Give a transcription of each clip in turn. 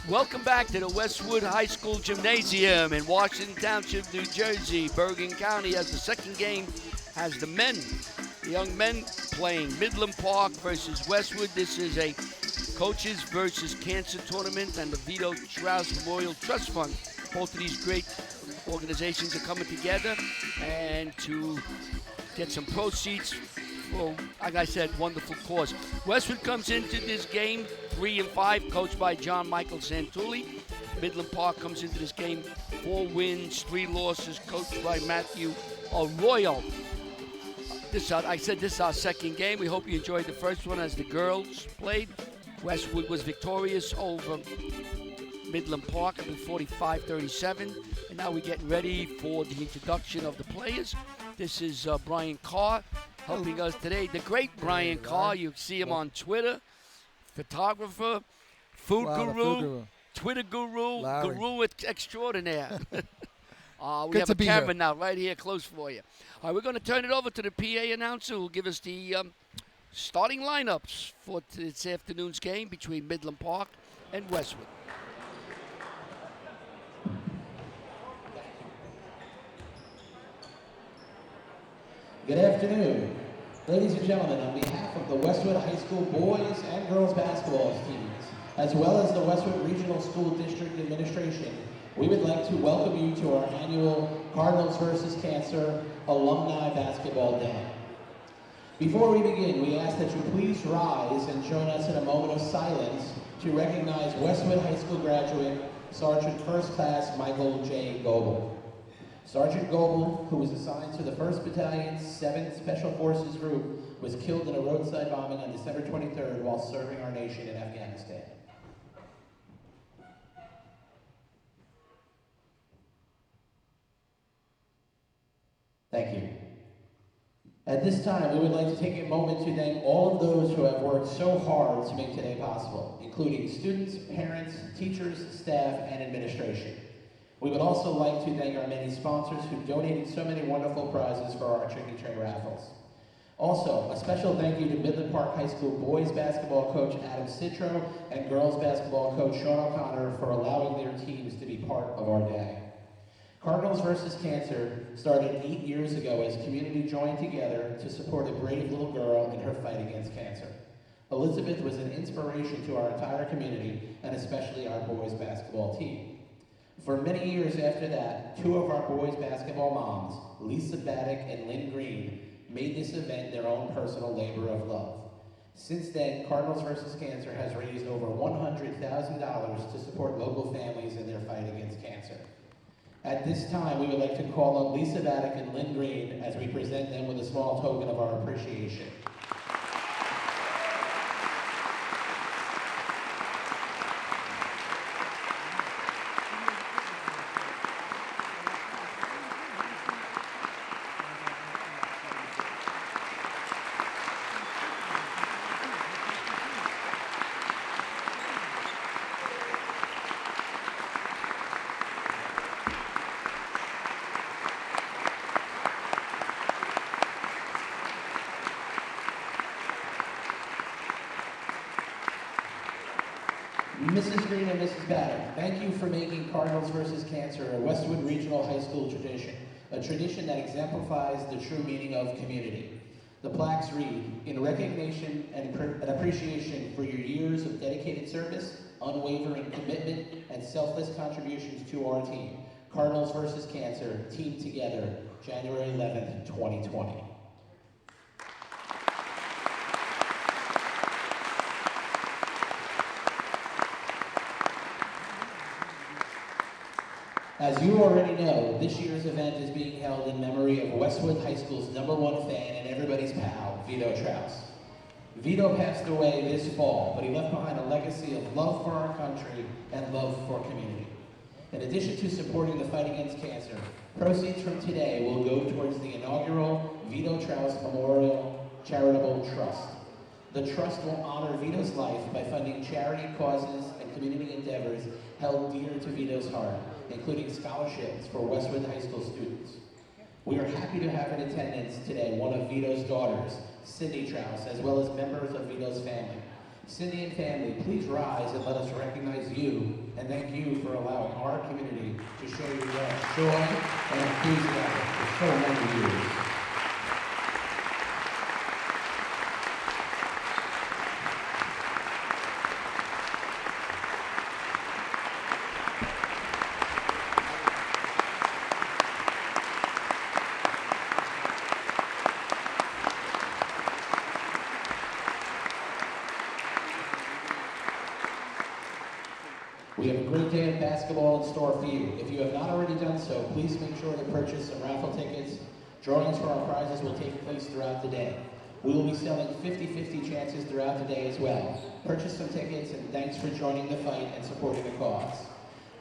Welcome back to the Westwood High School Gymnasium in Washington Township, New Jersey. Bergen County has the second game, has the men, the young men playing Midland Park versus Westwood. This is a coaches versus cancer tournament and the Vito Strauss Memorial Trust Fund. Both of these great organizations are coming together and to get some proceeds for, like I said, wonderful cause. Westwood comes into this game 3-5, coached by John Michael Santulli. Midland Park comes into this game 4 wins, 3 losses, coached by Matthew Arroyo. I said this is our second game. We hope you enjoyed the first one as the girls played. Westwood was victorious over Midland Park at 45-37. And now we're getting ready for the introduction of the players. This is Brian Carr helping us today. The great Brian Carr. You see him on Twitter. Photographer, food guru, Twitter guru, guru extraordinaire. We have a camera now right here close for you. All right, we're going to turn it over to the PA announcer who will give us the starting lineups for this afternoon's game between Midland Park and Westwood. Good afternoon. Ladies and gentlemen, on behalf of the Westwood High School boys and girls basketball teams, as well as the Westwood Regional School District Administration, we would like to welcome you to our annual Cardinals versus Cancer Alumni Basketball Day. Before we begin, we ask that you please rise and join us in a moment of silence to recognize Westwood High School graduate, Sergeant First Class Michael J. Goebel. Sergeant Goebel, who was assigned to the 1st Battalion's 7th Special Forces Group, was killed in a roadside bombing on December 23rd while serving our nation in Afghanistan. Thank you. At this time, we would like to take a moment to thank all of those who have worked so hard to make today possible, including students, parents, teachers, staff, and administration. We would also like to thank our many sponsors who donated so many wonderful prizes for our Tricky Tray raffles. Also, a special thank you to Midland Park High School boys basketball coach Adam Citro and girls basketball coach Sean O'Connor for allowing their teams to be part of our day. Cardinals versus Cancer started 8 years ago as community joined together to support a brave little girl in her fight against cancer. Elizabeth was an inspiration to our entire community and especially our boys basketball team. For many years after that, 2 of our boys' basketball moms, Lisa Baddock and Lynn Green, made this event their own personal labor of love. Since then, Cardinals vs. Cancer has raised over $100,000 to support local families in their fight against cancer. At this time, we would like to call on Lisa Baddock and Lynn Green as we present them with a small token of our appreciation. Mrs. Green and Mrs. Baddock, thank you for making Cardinals versus Cancer a Westwood Regional High School tradition, a tradition that exemplifies the true meaning of community. The plaques read, in recognition and appreciation for your years of dedicated service, unwavering commitment, and selfless contributions to our team, Cardinals versus Cancer, team together, January 11th, 2020. As you already know, this year's event is being held in memory of Westwood High School's #1 fan and everybody's pal, Vito Strauss. Vito passed away this fall, but he left behind a legacy of love for our country and love for community. In addition to supporting the fight against cancer, proceeds from today will go towards the inaugural Vito Strauss Memorial Charitable Trust. The trust will honor Vito's life by funding charity causes and community endeavors held dear to Vito's heart, including scholarships for Westwood High School students. We are happy to have in attendance today one of Vito's daughters, Cindy Strauss, as well as members of Vito's family. Cindy and family, please rise and let us recognize you and thank you for allowing our community to show you that joy and enthusiasm for so many years. We have a great day of basketball in store for you. If you have not already done so, please make sure to purchase some raffle tickets. Drawings for our prizes will take place throughout the day. We will be selling 50-50 chances throughout the day as well. Purchase some tickets, and thanks for joining the fight and supporting the cause.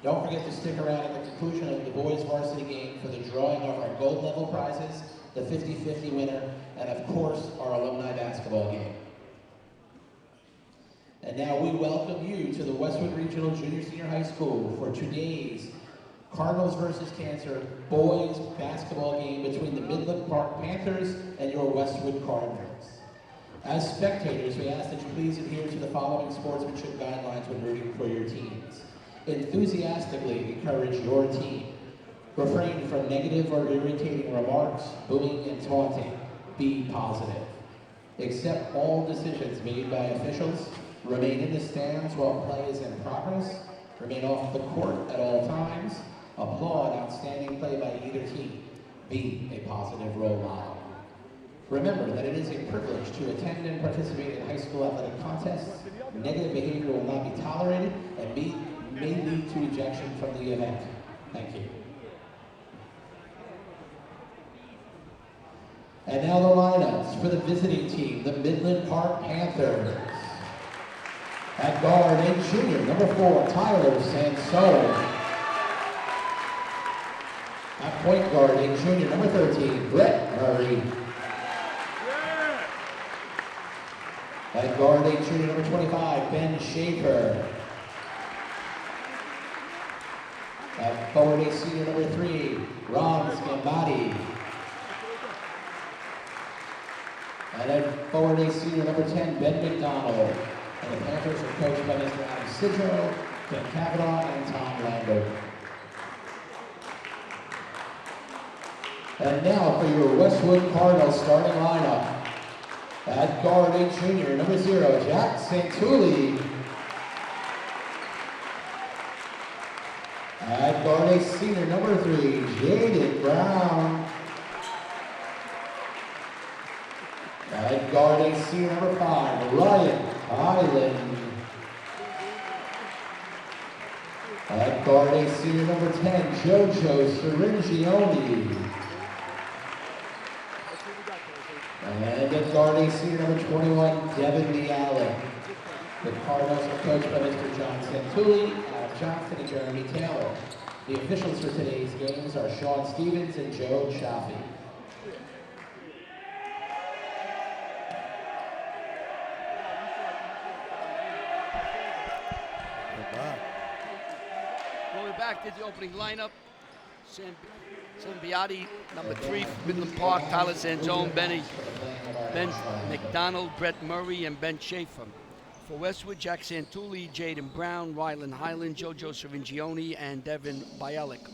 Don't forget to stick around at the conclusion of the boys varsity game for the drawing of our gold level prizes, the 50-50 winner, and of course, our alumni basketball game. And now we welcome you to the Westwood Regional Junior Senior High School for today's Cardinals versus Cancer boys basketball game between the Midland Park Panthers and your Westwood Cardinals. As spectators, we ask that you please adhere to the following sportsmanship guidelines when rooting for your teams. Enthusiastically encourage your team. Refrain from negative or irritating remarks, bullying, and taunting. Be positive. Accept all decisions made by officials. Remain in the stands while play is in progress. Remain off the court at all times. Applaud outstanding play by either team. Be a positive role model. Remember that it is a privilege to attend and participate in high school athletic contests. Negative behavior will not be tolerated and may lead to ejection from the event. Thank you. And now the lineups for the visiting team, the Midland Park Panthers. At guard, a junior, number 4, Tyler Sansone. At point guard, a junior, number 13, Brett Murray. At guard, a junior, number 25, Ben Schaefer. At forward, a senior, number 3, Ron Scambati. And at forward, a senior, number 10, Ben McDonald. And the Panthers are coached by Mr. Adam Sidro, Ben Cavanaugh, and Tom Lambert. And now for your Westwood Cardinals starting lineup. At guard, a junior, number 0, Jack Santulli. At guard, a senior, number 3, Jaden Brown. At guard, a senior, number 5, Ryan Island. At guard, a senior, number 10, Jojo Syringione. And at guard, a senior, number 21, Devin Leallen. The Cardinals are coached by Mr. John Santulli, Adam Johnson, and Jeremy Taylor. The officials for today's games are Sean Stevens and Joe Chaffee. Going back to the opening lineup, Sambiati, number 3, Midland Park, Tyler Sanzone, Ben McDonald, Brett Murray, and Ben Schaefer. For Westwood, Jack Santulli, Jaden Brown, Rylan Highland, Jojo Syringione, and Devin Bialik.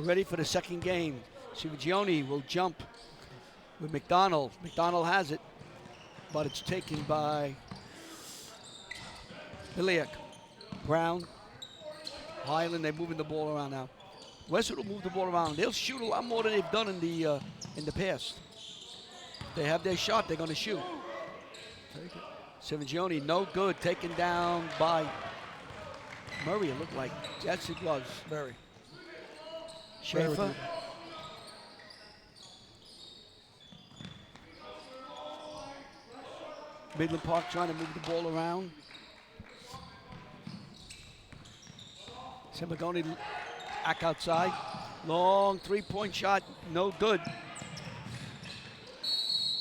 ready for the second game. Civigione will jump with McDonald. McDonald has it, but it's taken by Iliak. Brown, Highland, they're moving the ball around now. Westwood will move the ball around. They'll shoot a lot more than they've done in the past. They have their shot, they're going to shoot. Civigione, no good, taken down by Murray, it looked like. Yes, it was. Murray. Schaefer. Midland Park trying to move the ball around. Sembagoni back outside. Long three-point shot, no good.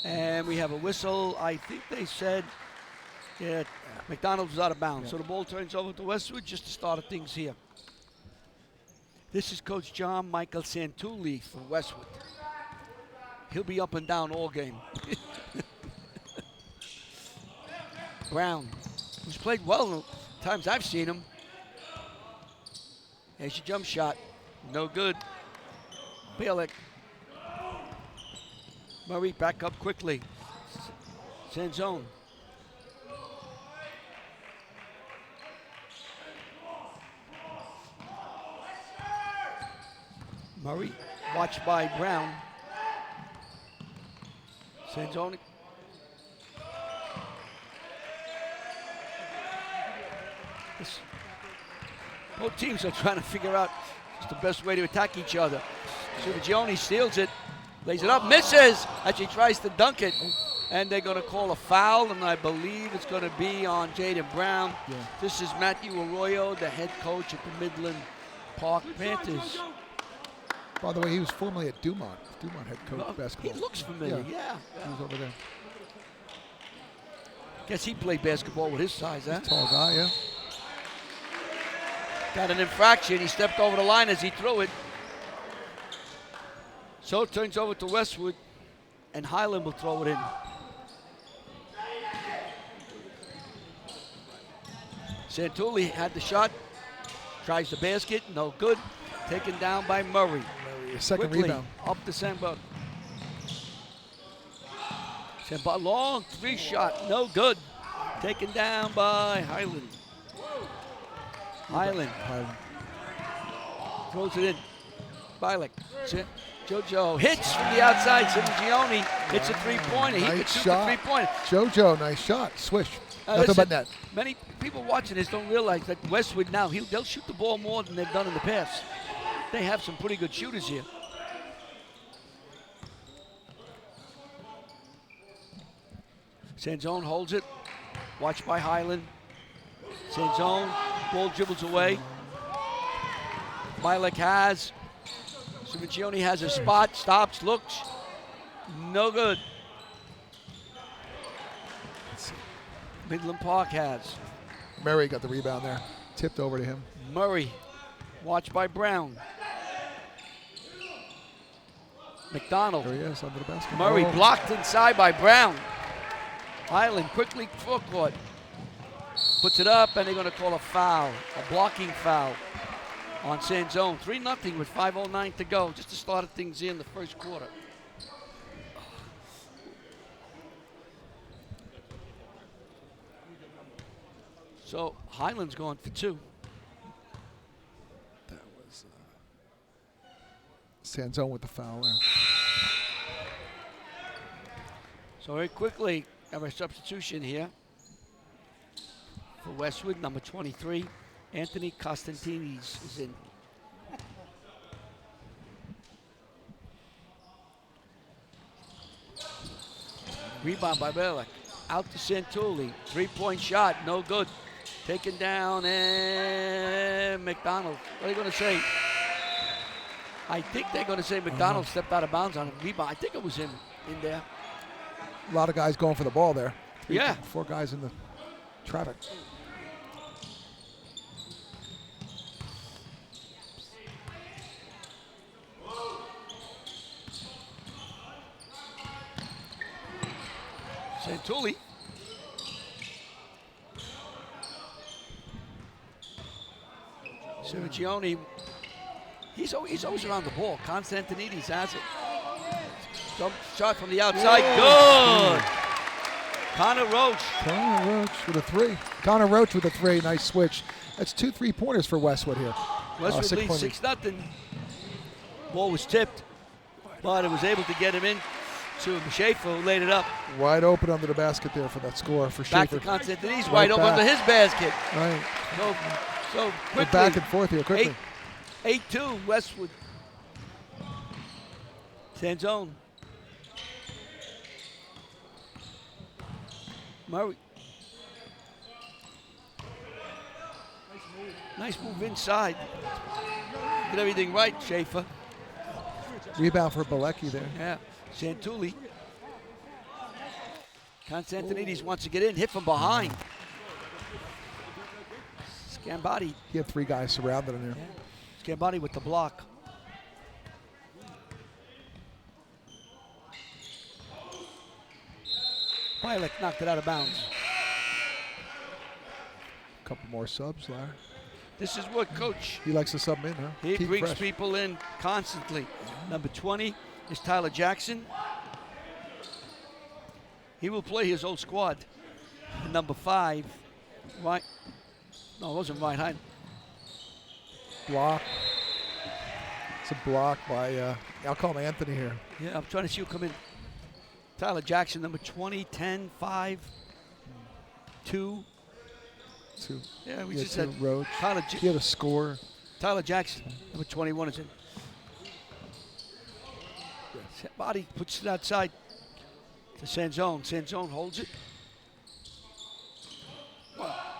And we have a whistle. I think they said that McDonald was out of bounds. So the ball turns over to Westwood just to start things here. This is Coach John Michael Santulli for Westwood. He'll be up and down all game. Brown, who's played well times I've seen him. There's your jump shot. No good. Bielik. Murray back up quickly. Send zone. Murray, watched by Brown. Send zone. Both teams are trying to figure out what's the best way to attack each other. Civigione steals it, lays it up, misses as he tries to dunk it. And they're going to call a foul, and I believe it's going to be on Jaden Brown. Yeah. This is Matthew Arroyo, the head coach at the Midland Park Panthers. By the way, he was formerly at Dumont head coach basketball. He looks familiar, yeah. He was over there. Guess he played basketball with his size, huh? Tall guy, yeah. Got an infraction. He stepped over the line as he threw it. So it turns over to Westwood, and Highland will throw it in. Santulli had the shot, tries the basket, no good. Taken down by Murray. Second Quickly, rebound. up to Samba. Samba, long three shot, no good. Taken down by Highland. Highland throws it in. Bielik. JoJo hits from the outside. Civigione hits a three-pointer. He could shoot the three-pointer. JoJo, nice shot. Swish. Nothing but net. Many people watching this don't realize that Westwood now, they'll shoot the ball more than they've done in the past. They have some pretty good shooters here. Sanzone holds it. Watched by Highland. Sanzone, ball dribbles away. Bielik has. Civigione has a spot, stops, looks. No good. Midland Park has. Murray got the rebound there. Tipped over to him. Murray, watched by Brown. McDonald. There he is under the basket. Murray blocked inside by Brown. Highland quickly forecourt. Puts it up, and they're going to call a foul, a blocking foul on Sanzone. 3-0 with 5:09 to go, just to start things in the first quarter. So Highland's going for two. That was Sanzone with the foul there. So very quickly, have a substitution here for Westwood, number 23. Anthony Costantini's is in. Rebound by Bielik. Out to Santulli. Three-point shot, no good. Taken down, and McDonald. What are they going to say? I think they're going to say McDonald stepped out of bounds on a rebound. I think it was him in there. A lot of guys going for the ball there. Yeah. 4 guys in the traffic. Santulli. Civigione He's always around the ball. Constantinides has it. Jump shot from the outside. Good. Connor Roach. Connor Roach with a 3. Connor Roach with a 3. Nice switch. That's 2 3-pointers for Westwood here. Westwood leads 6-0. Ball was tipped, but it was able to get him in to Schaefer, who laid it up. Wide open under the basket there for that score for Back Schaefer. to Constantinides, Right wide open back. under his basket. Right. So We're quickly. back and forth here quickly. 8-2 Westwood. Sanzone. Murray. Nice move inside. Did everything right, Schaefer. Rebound for Balecki there. Yeah, Santulli. Constantinides wants to get in, hit from behind. Scambati. He had 3 guys surrounded him there. Yeah. Scambati with the block. Pilek knocked it out of bounds. Couple more subs, Larry. This is what Coach, He likes to sub in, huh? he Keep brings fresh. people in constantly. Number 20 is Tyler Jackson. He will play his old squad. And number 5, right? No, it wasn't right. Block. It's a block by, I'll call him Anthony here. Yeah, I'm trying to see who come in. Tyler Jackson, number 20, 10, 5, 2. 2. Yeah, we Yeah, just 2 said Roach. He had a score. Tyler Jackson, number 21 is in. Body puts it outside to Sanzone. Sanzone holds it.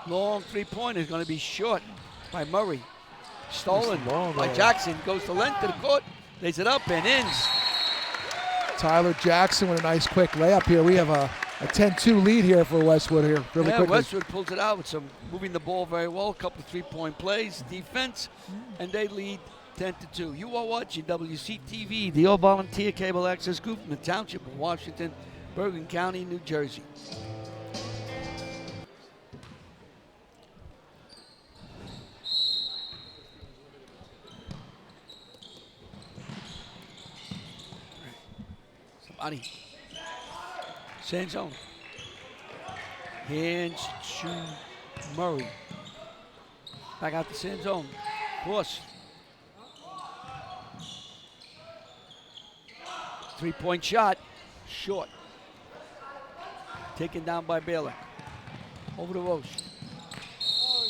Long three-pointer is going to be short by Murray. Stolen by Jackson. Goes the length of the court. Lays it up and in. Tyler Jackson with a nice quick layup here. We have a 10-2 lead here for Westwood here. Really quickly. Westwood pulls it out with some moving the ball very well. A couple of three-point plays, defense, and they lead 10-2. You are watching WCTV, the all-volunteer cable access group in the township of Washington, Bergen County, New Jersey. Somebody. Sanzone. Hands to Murray. Back out to Sanzone. Cross. 3-point shot. Short. Taken down by Baylor. Over to Roche.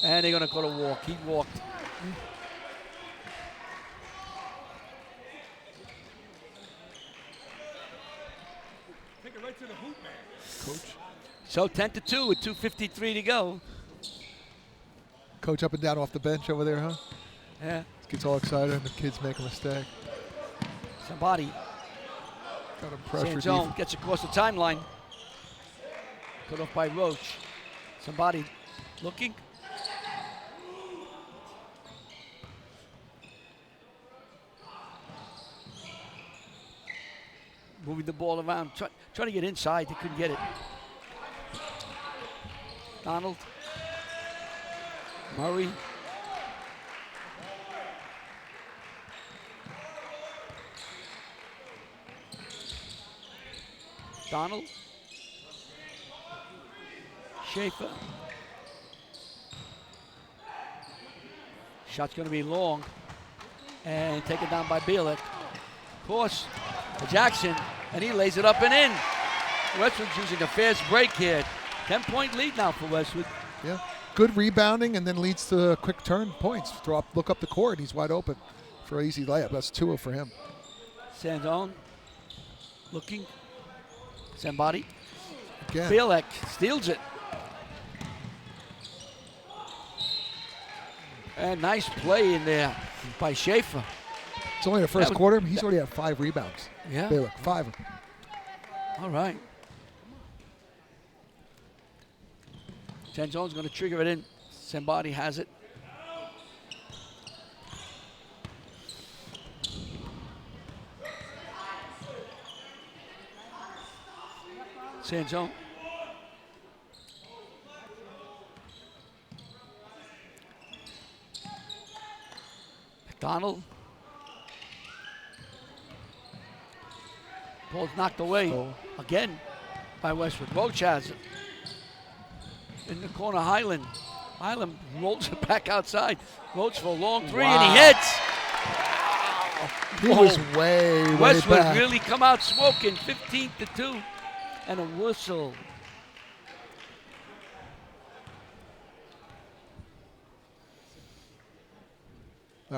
And they're going to go to walk. He walked. Take it right to the hoop, man. Coach. So 10-2 with 2:53 to go. Coach up and down off the bench over there, huh? Yeah. Gets all excited and the kids make a mistake. Somebody. Got him pressure. Sanzone gets across the timeline. Cut off by Roach. Somebody looking. Moving the ball around, trying to get inside. They couldn't get it. Donald. Murray. Donald. Schaefer. Shot's going to be long and taken down by Bielik. Of course, Jackson, and he lays it up and in. Westwood's using a fast break here. 10-point lead now for Westwood. Yeah, good rebounding and then leads to quick turn points. Look up the court, he's wide open for an easy layup. That's 2 for him. Sanzone looking. Somebody. Again. Bielik steals it. And nice play in there by Schaefer. It's only the first quarter. He's already had 5 rebounds. Yeah. Baylor, 5. All right. Sanzone's going to trigger it in. Somebody has it. Sanzone. McDonald. Ball's knocked away again by Westwood. Roach has it. In the corner, Highland. Highland rolls it back outside. Roach for a long three, and he hits. He was way Westwood back. really come out smoking, 15-2, and a whistle.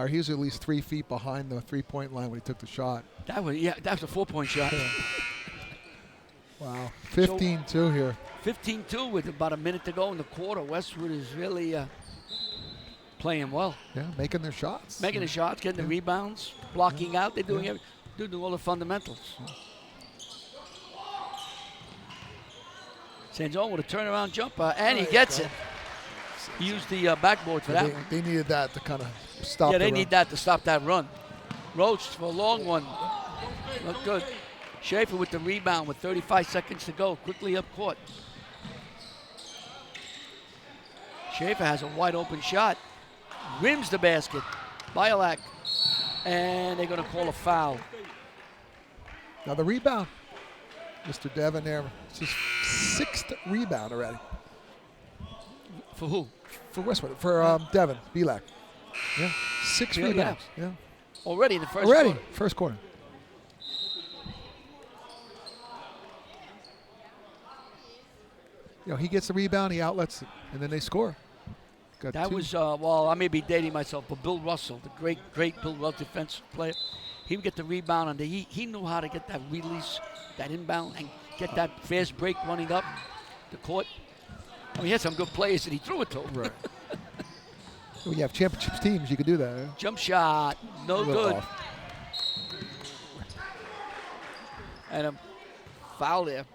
He was at least 3 feet behind the three-point line when he took the shot. That was a 4-point shot. Wow, 15-2 here. 15-2 with about a minute to go in the quarter. Westwood is really playing well. Yeah, making their shots. Making the shots, getting the rebounds, blocking out. They're doing doing all the fundamentals. Sanzone with a turnaround jumper, and he gets it. He used the backboard for that one. They needed that to kind of stop. Yeah, they need that to stop that run. Roach for a long one. Look good. Schaefer with the rebound with 35 seconds to go. Quickly up court. Schaefer has a wide open shot. Rims the basket. Bialak. And they're going to call a foul. Now the rebound. Mr. Devon there. It's his 6th rebound already. For who? For Westwood. For Devon. Bialak. Yeah. 6 rebounds. Yeah. Already in the first quarter. First quarter. He gets the rebound, he outlets it, and then they score. That was, I may be dating myself, but Bill Russell, the great Bill Russell defensive player, he would get the rebound, and he knew how to get that release, that inbound, and get that fast break running up the court. He had some good players that he threw it to. Right. When you have championship teams, you can do that. Eh? Jump shot, no good. Off. And a foul there.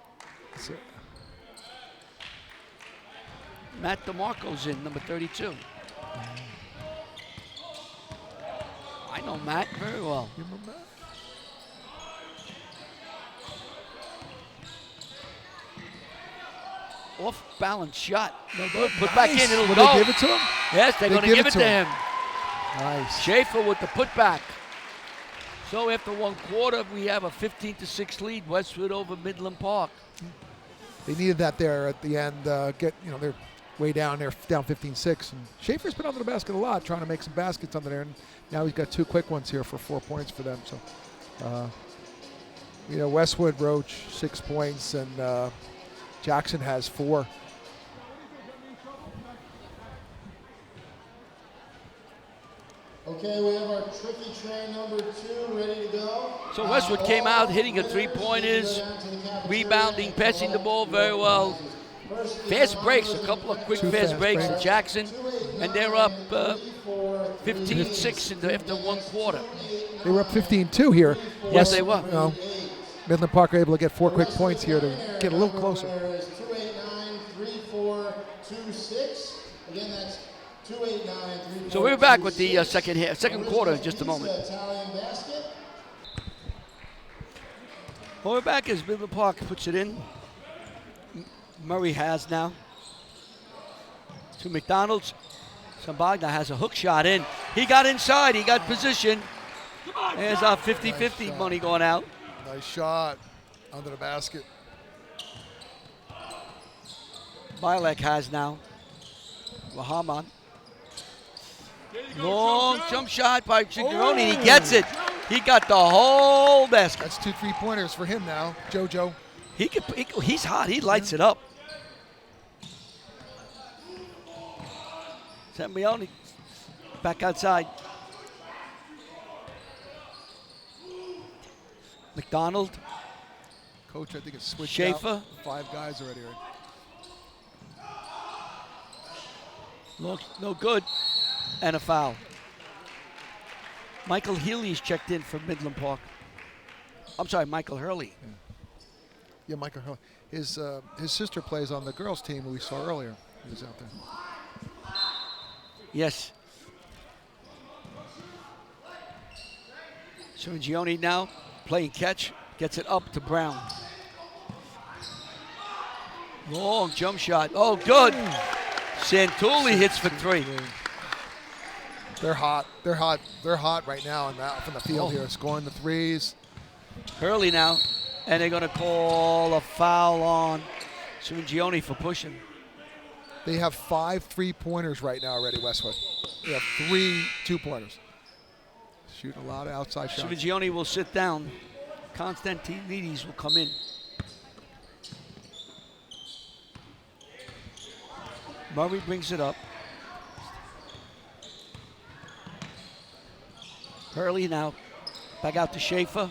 Matt DeMarco's in, number 32. I know Matt very well. You remember Matt? Off balance shot. No good. Put back in. It'll Will go. they give it to him? Yes, they're going to give it to him. Nice. Schaefer with the putback. So after one quarter, we have a 15-6 lead. Westwood over Midland Park. They needed that there at the end. They're way down there, down 15-6. And Schaefer's been under the basket a lot, trying to make some baskets under there. And now he's got 2 quick ones here for 4 points for them. So, Westwood, Roach, 6 points, and Jackson has 4. Okay, we have our tricky train number 2 ready to go. So Westwood came out hitting a 3-pointers, rebounding, passing the ball very well. Fast breaks, a couple of quick fast breaks to Jackson, and they're up 15-6 after one quarter. They were up 15-2 here. Yes, they were. Midland Park are able to get 4 quick points here to get a little closer. 289-3426. Again, that's 289-3426. So we're back with the second quarter in just a moment. Well, we're back as Midland Park puts it in. Murray has now. To McDonald's. Sambagna has a hook shot in. He got inside. He got position. There's our 50-50 money going out. Nice shot under the basket. Bilek has now. Rahman. Long jump shot by Cicerone, and he gets it. He got the whole basket. That's 2 3-pointers for him now, JoJo. He's hot. He lights it up. Sembione back outside. McDonald. Coach, I think it's switched Schaefer. out. 5 guys already. Right? No good. And a foul. Michael Healy's checked in for Midland Park. I'm sorry, Michael Hurley. Yeah, Michael Hurley. His sister plays on the girls' team we saw earlier. He was out there. Yes. Gioni now playing catch. Gets it up to Brown. Long jump shot. Oh, good. Santulli hits for 3. They're hot. They're hot. They're hot right now from the field here, scoring the threes. Hurley now. And they're going to call a foul on Sringione for pushing. They have 5 3-pointers right now already, Westwood. They have 3 2-pointers. Shooting a lot of outside shots. Sringione will sit down. Constantinides will come in. Murray brings it up. Hurley now back out to Schaefer.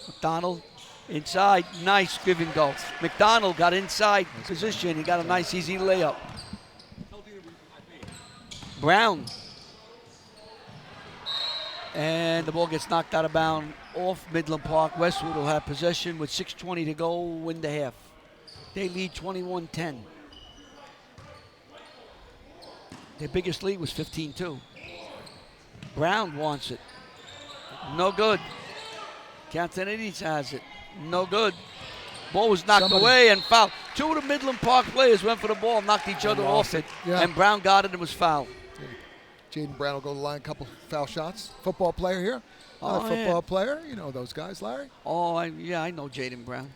McDonald inside, nice give and go. McDonald got inside position. He got a nice easy layup. Brown. And the ball gets knocked out of bounds off Midland Park. Westwood will have possession with 6:20 to go, win the half. They lead 21-10. Their biggest lead was 15-2. Brown wants it. No good. Cantanides has it. No good. Ball was knocked away and fouled. 2 of the Midland Park players went for the ball, knocked each other off it. Yeah. And Brown got it and was fouled. Jaden Brown will go to the line, a couple foul shots. Football player here. Football player. You know those guys, Larry. I know Jaden Brown.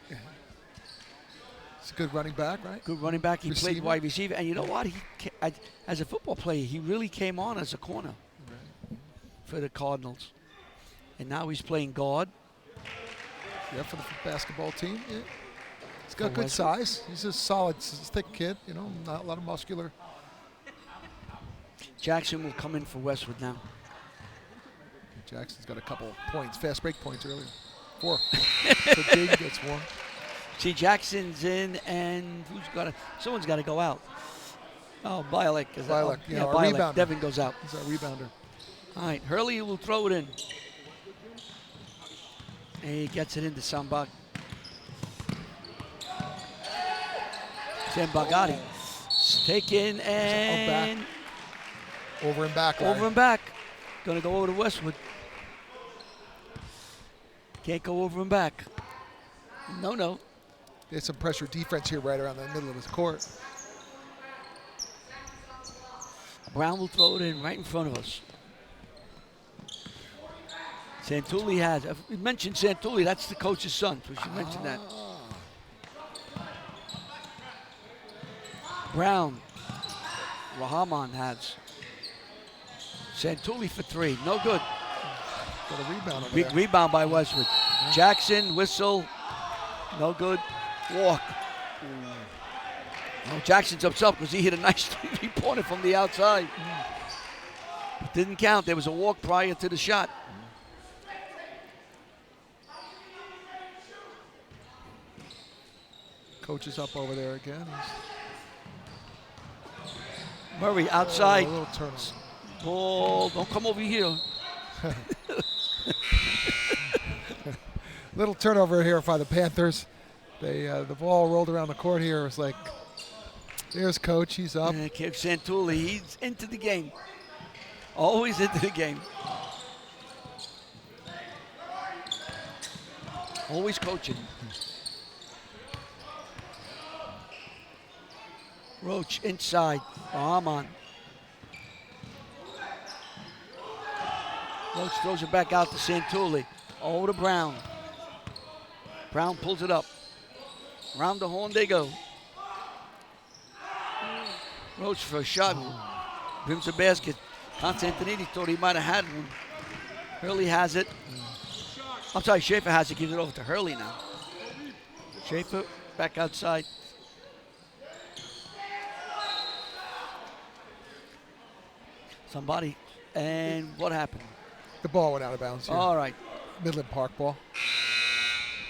He's a good running back, right? Good running back. He played wide receiver. And you know what? As a football player, he really came on as a corner for the Cardinals. And now he's playing guard. Yeah, for the basketball team. Yeah. He's got good size. He's a solid, thick kid, not a lot of muscular. Jackson will come in for Westwood now. Jackson's got a couple points, fast break points earlier. 4. So Jaden gets 1. See, Jackson's in, and someone's got to go out. Oh, Bialek. Bialek, Bialek. rebounder. Devin goes out. He's our rebounder. All right, Hurley will throw it in. And he gets it into Sambag. Sambagati. Taken and... Over and back. Over and back. Going to go over to Westwood. Can't go over and back. No. There's some pressure defense here right around the middle of his court. Brown will throw it in right in front of us. Santulli has. We mentioned Santulli. That's the coach's son. We should mention that. Brown. Rahman has. Santulli for 3. No good. Got a rebound over Big there. rebound by Westwood. Jackson, whistle. No good. Walk. Oh, Jackson's upset because he hit a nice 3-pointer from the outside. It didn't count. There was a walk prior to the shot. Coach is up over there again. Murray outside. A little turnover. Ball. Don't come over here. Little turnover here by the Panthers. The ball rolled around the court here. It was like, there's Coach. He's up. Santulli, he's into the game. Always into the game. Always coaching. Roach inside. Rahman. Roach throws it back out to Santulli. Over to Brown. Brown pulls it up. Round the horn they go. Roach for a shot. Rims the basket. Constantinides thought he might have had one. Hurley has it. I'm sorry, Schaefer has it. Gives it over to Hurley now. Schaefer back outside. Somebody. And what happened? The ball went out of bounds here. All right. Midland Park ball.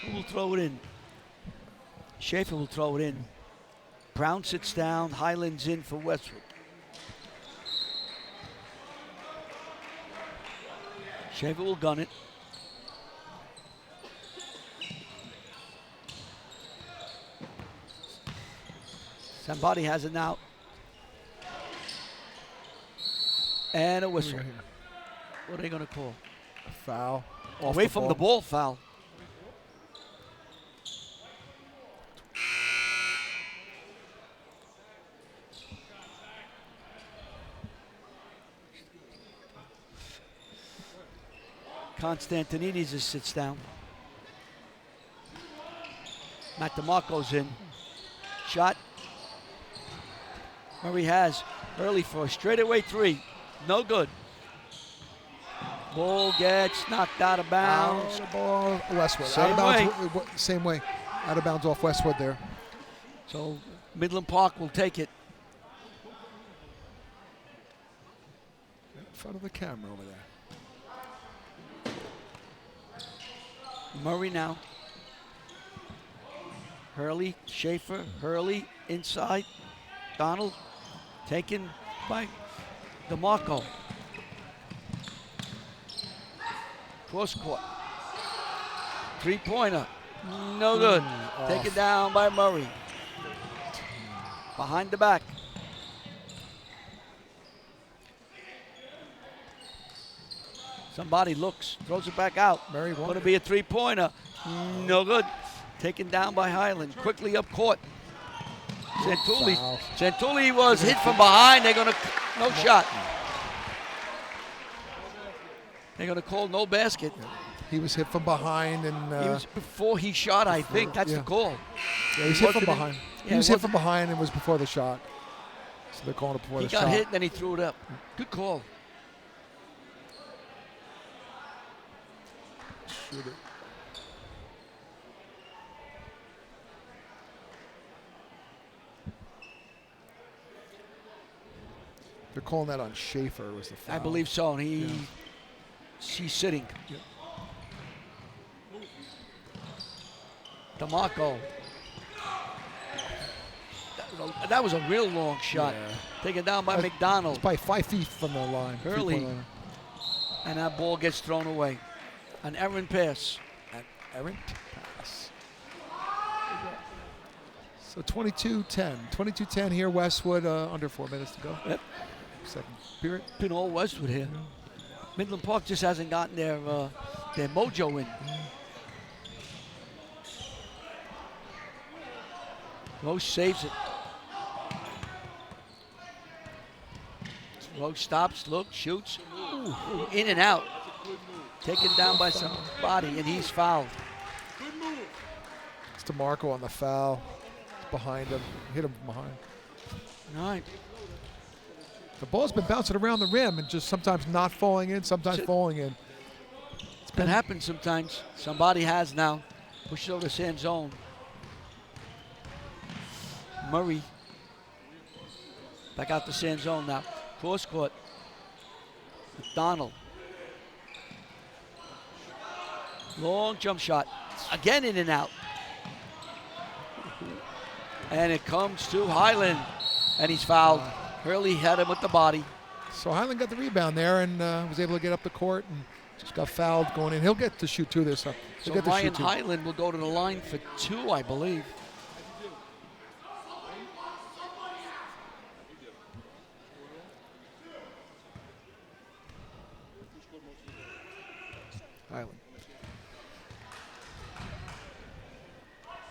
Who will throw it in? Schaefer will throw it in. Brown sits down. Highland's in for Westwood. Schaefer will gun it. Somebody has it now. And a whistle. What are they going to call? A foul. Away from the ball foul. Constantinides just sits down. Matt DeMarco's in. Shot. Murray has early for a straightaway three. No good. Ball gets knocked out of bounds. Out of ball, Westwood. Same out of bounds, same way. Out of bounds off Westwood there. So Midland Park will take it. In front of the camera over there. Murray now. Hurley, Schaefer, Hurley inside. Donald taken by DeMarco. Cross court. Three-pointer. No good. Taken down by Murray. Behind the back. Somebody looks, throws it back out. Murray Going to be a three-pointer. No good. Taken down by Highland. Quickly up court. Santulli. Foul. Santulli was hit from behind. They're going to, no shot. They're going to call no basket. He was hit from behind, and He was before he shot, I think. That's the call. yeah, he was hit from behind. Yeah, He was it hit from behind and was before the shot. So they're calling it before He the got shot. hit, then he threw it up. Good call. Shoot it. They're calling that on Schaefer was the foul. I believe so. And she's sitting. Yeah. DeMarco. That was a real long shot. Yeah. Taken down by It's McDonald. probably 5 feet from the line. Early. 3-point line. And that ball gets thrown away. An errant pass. An errant pass. So 22-10. 22-10 here, Westwood, under 4 minutes to go. Yep. Second period. Been all Westwood here. Midland Park just hasn't gotten their mojo in. Roche saves it. Roche stops, looks, shoots. Ooh, in and out. Taken down by somebody, and he's fouled. It's DeMarco on the foul. It's behind him. Hit him from behind. All right. The ball's been bouncing around the rim and just sometimes not falling in, sometimes falling in. That happens sometimes. Somebody has now. Push it over to Sam Zone. Murray. Back out to San Zone now. Cross court. McDonald. Long jump shot. Again in and out. And it comes to Highland. And he's fouled. Hurley had him with the body. So Highland got the rebound there and was able to get up the court and just got fouled going in. He'll get to shoot two this time. So He'll get to Ryan shoot two. Highland will go to the line for two, I believe.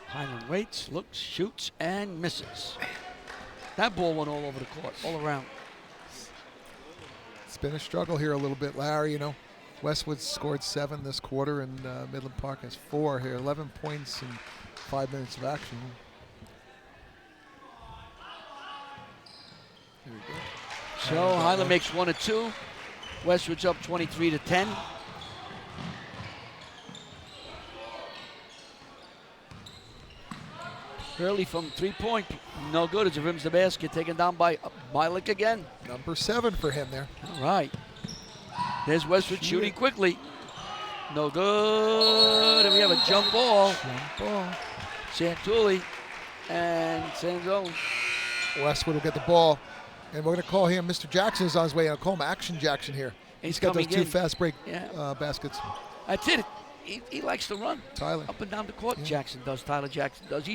Highland waits, looks, shoots, and misses. That ball went all over the court, all around. It's been a struggle here a little bit, Larry. You know, Westwood scored 7 this quarter, and Midland Park has 4 here. 11 points in 5 minutes of action. Here we go. So Highland makes 1 of 2. Westwood's up 23-10. Early from 3-point, no good as it rims the basket, taken down by Milik again. Number 7 for him there. All right. There's Westwood shooting quickly. No good, and we have a jump ball. Jump ball. Santulli and San Zone. Westwood will get the ball, and we're going to call him. Mr. Jackson is on his way. I'll call him Action Jackson here. He's got those coming 2 in. fast break Yeah. baskets. That's it. He likes to run. Tyler. Up and down the court. Yeah. Jackson does. Tyler Jackson does.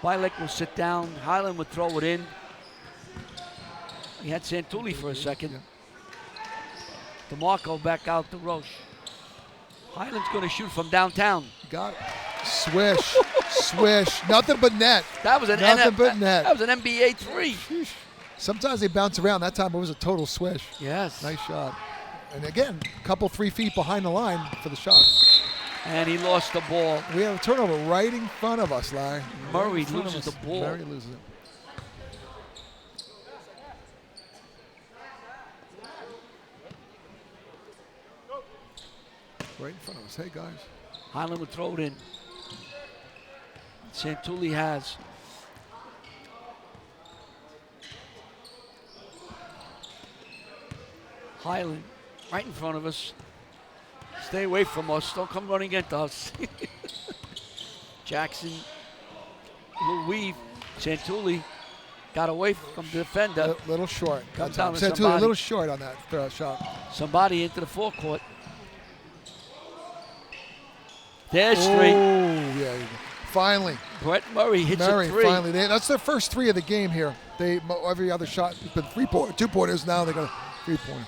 Bilek will sit down. Highland would throw it in. He had Santulli for a second. Yeah. DeMarco back out to Roche. Highland's going to shoot from downtown. Got it. Swish. Swish. Nothing but net. That was an Nothing but net. That was an NBA 3. Sheesh. Sometimes they bounce around. That time it was a total swish. Yes. Nice shot. And again, a couple 3 feet behind the line for the shot. And he lost the ball. We have a turnover right in front of us, Larry. Murray Right in front of loses us. the ball. Murray loses it. Right in front of us. Hey, guys. Highland would throw it in. Santulli has. Highland right in front of us. Stay away from us. Don't come running into us. Jackson, little weave. Santulli got away from the defender. Little short. Comes down to Santulli a somebody. little short on that shot. Somebody into the forecourt. There's Oh, three. yeah. Finally. Brett Murray hits Murray, a three. finally. That's their first 3 of the game here. Every other shot has been 2-pointers. Now they got a 3-pointer.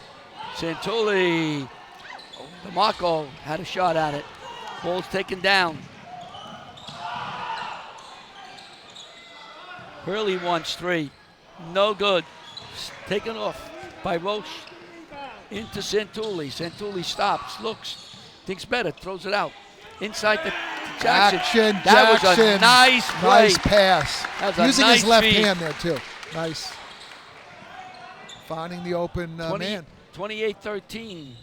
Santulli. DeMarco had a shot at it. Ball's taken down. Hurley wants 3. No good. Taken off by Roche into Santulli. Santulli stops, looks, thinks better, throws it out. Inside to Jackson. That was a nice play. Nice pass. That was a Using nice his left feed. hand there, too. Nice. Finding the open man. 28-13.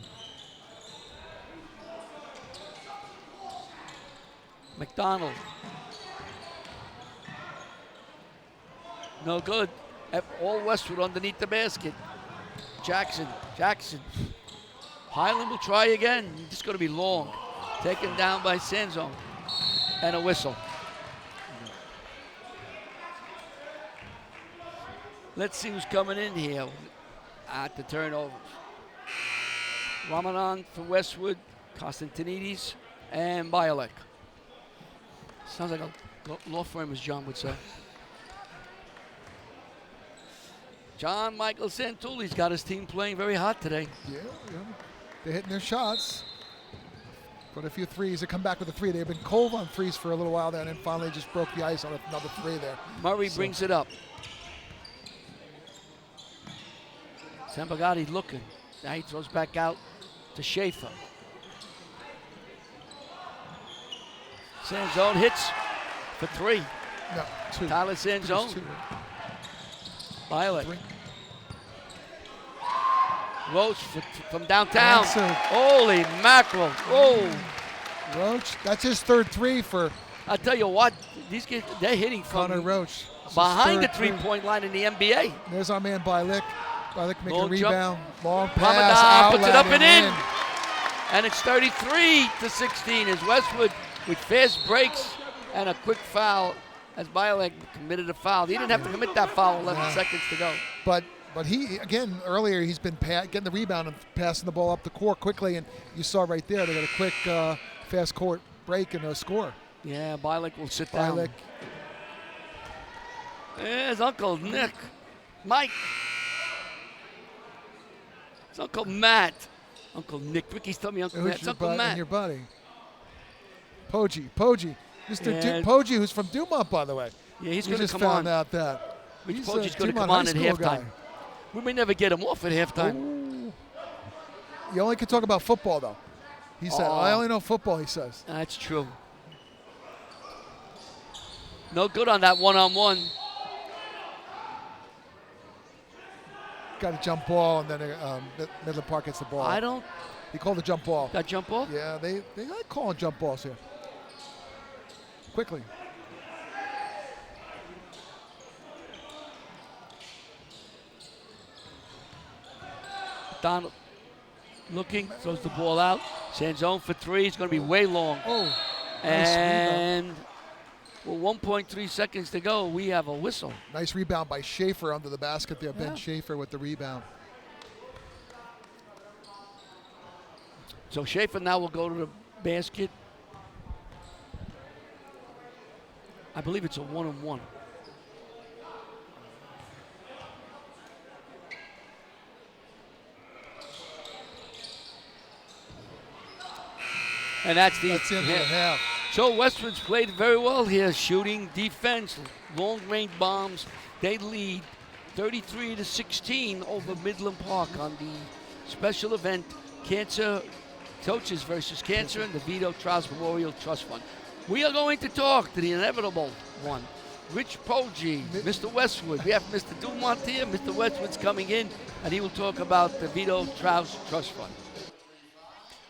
McDonald. No good. All Westwood underneath the basket. Jackson. Highland will try again. It's going to be long. Taken down by Sanzone. And a whistle. Let's see who's coming in here at the turnovers. Ramadan for Westwood, Constantinides, and Bialek. Sounds like a law firm, as John would say. John Michael Santulli's got his team playing very hot today. Yeah. They're hitting their shots. Put a few threes. They come back with a 3. They've been cold on threes for a little while there, and then finally just broke the ice on another 3 there. Murray brings it up. Sambagatti looking. Now he throws back out to Schaefer. Sanzone hits for 3. No, 2. Tyler Sanzone. 2. Violet. Roach from downtown. Answer. Holy mackerel. Oh. Roach, that's his 3rd 3 for I'll tell you what, these kids, they're hitting from Connor Roach. It's behind the his 3rd 3-point line in the NBA. There's our man Bialek. Bialek making Long a rebound. Long pass. Ramadan puts it up outlet and in. And it's 33-16 as Westwood with fast breaks and a quick foul as Bialek committed a foul. He didn't have to commit that foul 11 seconds to go. But he, again, earlier he's been getting the rebound and passing the ball up the court quickly. And you saw right there, they got a quick fast court break and a score. Yeah, Bialek will sit down. Bialek. There's Uncle Nick. Mike. It's Uncle Matt. Uncle Nick. Ricky's telling me Uncle Matt. It's Uncle Matt. And your buddy. Poggi. Mr. Yeah. Poggi, who's from Dumont, by the way. Yeah, he's We going to just come found on. out that. Rich He's Poggi's a going to Dumont come on high at school halftime. guy. We may never get him off at halftime. Ooh. You only can talk about football, though. He said, I only know football, he says. That's true. No good on that one-on-one. Got a jump ball, and then Midland Park gets the ball. He called a jump ball. That jump ball? Yeah, they like calling jump balls here. Quickly. Donald looking, throws the ball out. Sanzone for 3. It's going to be way long. Oh, And with 1.3 seconds to go, we have a whistle. nice rebound by Schaefer under the basket there. Yeah. Ben Schaefer with the rebound. So Schaefer now will go to the basket. I believe it's a 1-on-1. And that's the That's the end of the half. So Westwood's played very well here, shooting, defense, long-range bombs. They lead 33-16 over Midland Park on the special event Cancer Coaches versus Cancer and the Vito Trouse Memorial Trust Fund. We are going to talk to the inevitable one, Rich Poggi, Mr. Westwood. We have Mr. Dumont here. Mr. Westwood's coming in, and he will talk about the Vito Trouse Trust Fund.